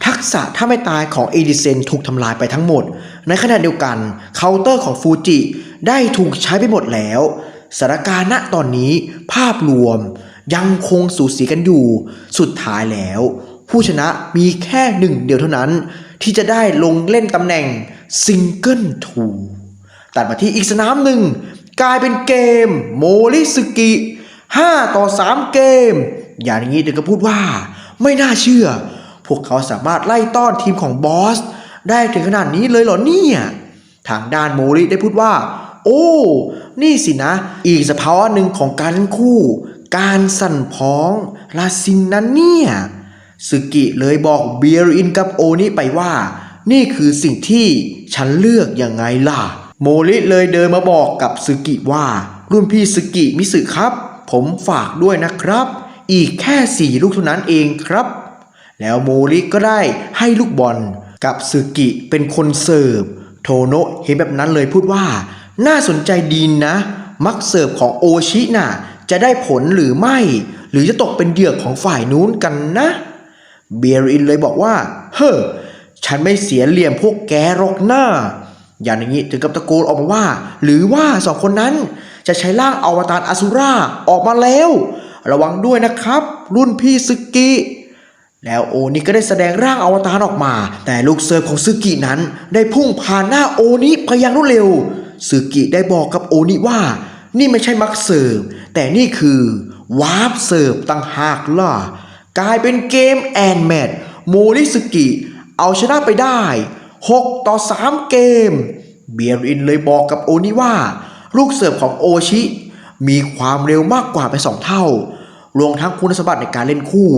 ทักษะถ้าไม่ตายของเอดิเซนถูกทำลายไปทั้งหมดในขณะเดียวกันเคาน์เตอร์ของฟูจิได้ถูกใช้ไปหมดแล้วสถานการณ์ณตอนนี้ภาพรวมยังคงสูสีกันอยู่สุดท้ายแล้วผู้ชนะมีแค่หนึ่งเดียวเท่านั้นที่จะได้ลงเล่นตำแหน่งซิงเกิลทูตัดมาที่อีกสนามหนึ่งกลายเป็นเกมโมริสึกิ5-3เกมอย่างนี้เด็กก็พูดว่าไม่น่าเชื่อพวกเขาสามารถไล่ต้อนทีมของบอสได้ถึงขนาดนี้เลยเหรอเนี่ยทางด้านโมริได้พูดว่าโอ้นี่สินะอีกสภาวะหนึ่งของการเล่นคู่การสั่นพ้องลาซินนั้นเนี่ยสึกิเลยบอกเบียรินกับโอนิไปว่านี่คือสิ่งที่ฉันเลือกยังไงล่ะโมริเลยเดินมาบอกกับสึกิว่ารุ่นพี่สึกิมิสึครับ ผมฝากด้วยนะครับ อีกแค่4ลูกเท่านั้นเองครับ แล้วโมริก็ได้ให้ลูกบอลกับซึกิเป็นคนเสิร์ฟโทโนะเห็นแบบนั้นเลยพูดว่าน่าสนใจดีนะมักเสิร์ฟของโอชิน่ะจะได้ผลหรือไม่หรือจะตกเป็นเหยื่อของฝ่ายนู้นกันนะเบียรินเลยบอกว่าเฮ้อฉันไม่เสียเหลี่ยมพวกแกหรอกหน้าอย่างนี้ถึงกับตะโกนออกมาว่าหรือว่าสองคนนั้นจะใช้ร่างอวตารอสุราออกมาแล้วระวังด้วยนะครับรุ่นพี่ซึกิแล้วโอนิก็ได้แสดงร่างอวตารออกมาแต่ลูกเสิร์ฟของซึกินั้นได้พุ่งผ่านหน้าโอนิไปอย่างรวดเร็วซึกิได้บอกกับโอนิว่านี่ไม่ใช่มักเสิร์ฟแต่นี่คือวาร์ปเสิร์ฟต่างหากล่ะกลายเป็นเกมแอนแมทโมริซึกิเอาชนะไปได้6-3เกมเบียรินเลยบอกกับโอนิว่าลูกเสิร์ฟของโอชิมีความเร็วมากกว่าไป2เท่ารวมทั้งคุณสมบัติในการเล่นคู่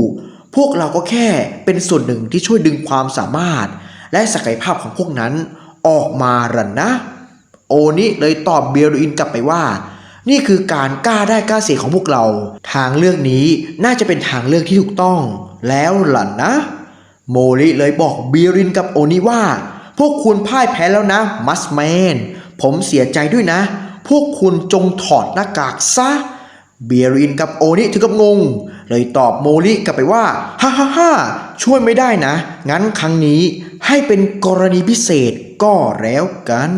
พวกเราก็แค่เป็นส่วนหนึ่งที่ช่วยดึงความสามารถและศักยภาพของพวกนั้นออกมารันนะโอนิเลยตอบเบียรินกลับไปว่านี่คือการกล้าได้กล้าเสียของพวกเราทางเลือกนี้น่าจะเป็นทางเลือกที่ถูกต้องแล้วล่ะนะโมริเลยบอกเบียรินกับโอนิว่าพวกคุณพ่ายแพ้แล้วนะมัสแมนผมเสียใจด้วยนะพวกคุณจงถอดหน้ากากซะเบียรินกับโอนิถึงกับงงเลยตอบโมริกลับไปว่าฮ่าช่วยไม่ได้นะงั้นครั้งนี้ให้เป็นกรณีพิเศษก็แล้วกัน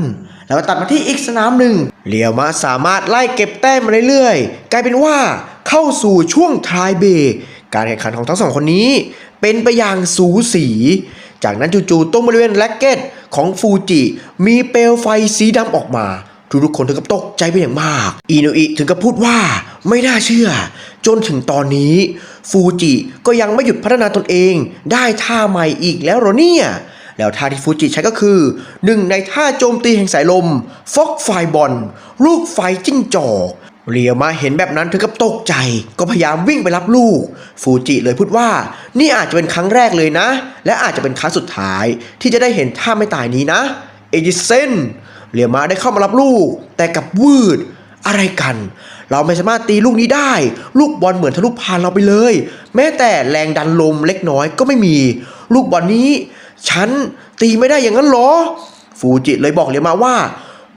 แล้วก็ตัดมาที่อีกสนามหนึ่งเรียวมะสามารถไล่เก็บแต้มมาเรื่อยๆกลายเป็นว่าเข้าสู่ช่วงทายเบรกการแข่งขันของทั้งสองคนนี้เป็นไปอย่างสูสีจากนั้นจู่ๆตรงบริเวณแร็กเก็ตของฟูจิมีเปลวไฟสีดำออกมาทุกคนถึงกับตกใจเป็นอย่างมากอินุอิถึงกับพูดว่าไม่น่าเชื่อจนถึงตอนนี้ฟูจิก็ยังไม่หยุดพัฒนาตนเองได้ท่าใหม่อีกแล้วเหรอเนี่ยแล้วท่าที่ฟูจิใช้ก็คือหนึ่งในท่าโจมตีแห่งสายลมฟอกไฟบอลลูกไฟจิ้งจอกเรียวมาเห็นแบบนั้นถึงกับตกใจก็พยายามวิ่งไปรับลูกฟูจิเลยพูดว่านี่อาจจะเป็นครั้งแรกเลยนะและอาจจะเป็นครั้งสุดท้ายที่จะได้เห็นท่าไม่ตายนี้นะเอจิเซนเรียวมาได้เข้ามารับลูกแต่กับวืดอะไรกันเราไม่สามารถตีลูกนี้ได้ลูกบอลเหมือนทะลุผ่านเราไปเลยแม้แต่แรงดันลมเล็กน้อยก็ไม่มีลูกบอลนี้ฉันตีไม่ได้อย่างนั้นหรอฟูจิเลยบอกเรียวมาว่า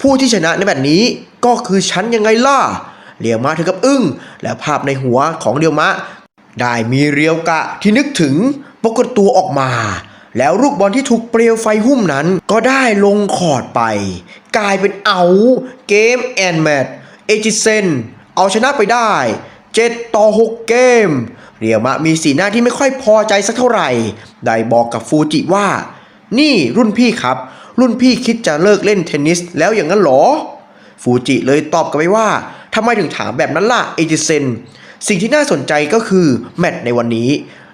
ผู้ที่ชนะในแบบนี้ก็คือฉันยังไงล่ะเรียวมาถึงกับอึ้งแล้วภาพในหัวของเรียวมะได้มีเรียวกะที่นึกถึงปรากฏตัวออกมาแล้วลูกบอลที่ถูกเปลวไฟหุ้มนั้นก็ได้ลงคอร์ดไปกลายเป็นเกมแอนแมทเอจิเซนเอาชนะไปได้7-6เกมเรียวมะมีสีหน้าที่ไม่ค่อยพอใจสักเท่าไหร่ได้บอกกับฟูจิว่านี่รุ่นพี่ครับรุ่นพี่คิดจะเลิกเล่นเทนนิสแล้วอย่างนั้นหรอฟูจิเลยตอบกลับไปว่าทำไมถึงถามแบบนั้นล่ะเอจิเซนสิ่งที่น่าสนใจก็คือแมตช์ในวันนี้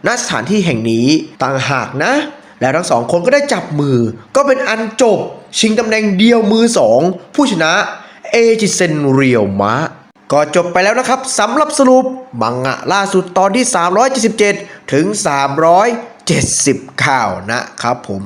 ณสถานที่แห่งนี้ต่างหากนะแล้วทั้งสองคนก็ได้จับมือก็เป็นอันจบชิงตำแหน่งเดียวมือ2ผู้ชนะเอจิเซนเรียวมะก็จบไปแล้วนะครับสำหรับสรุปมังงะล่าสุดตอนที่377ถึง370ข่าวนะครับผม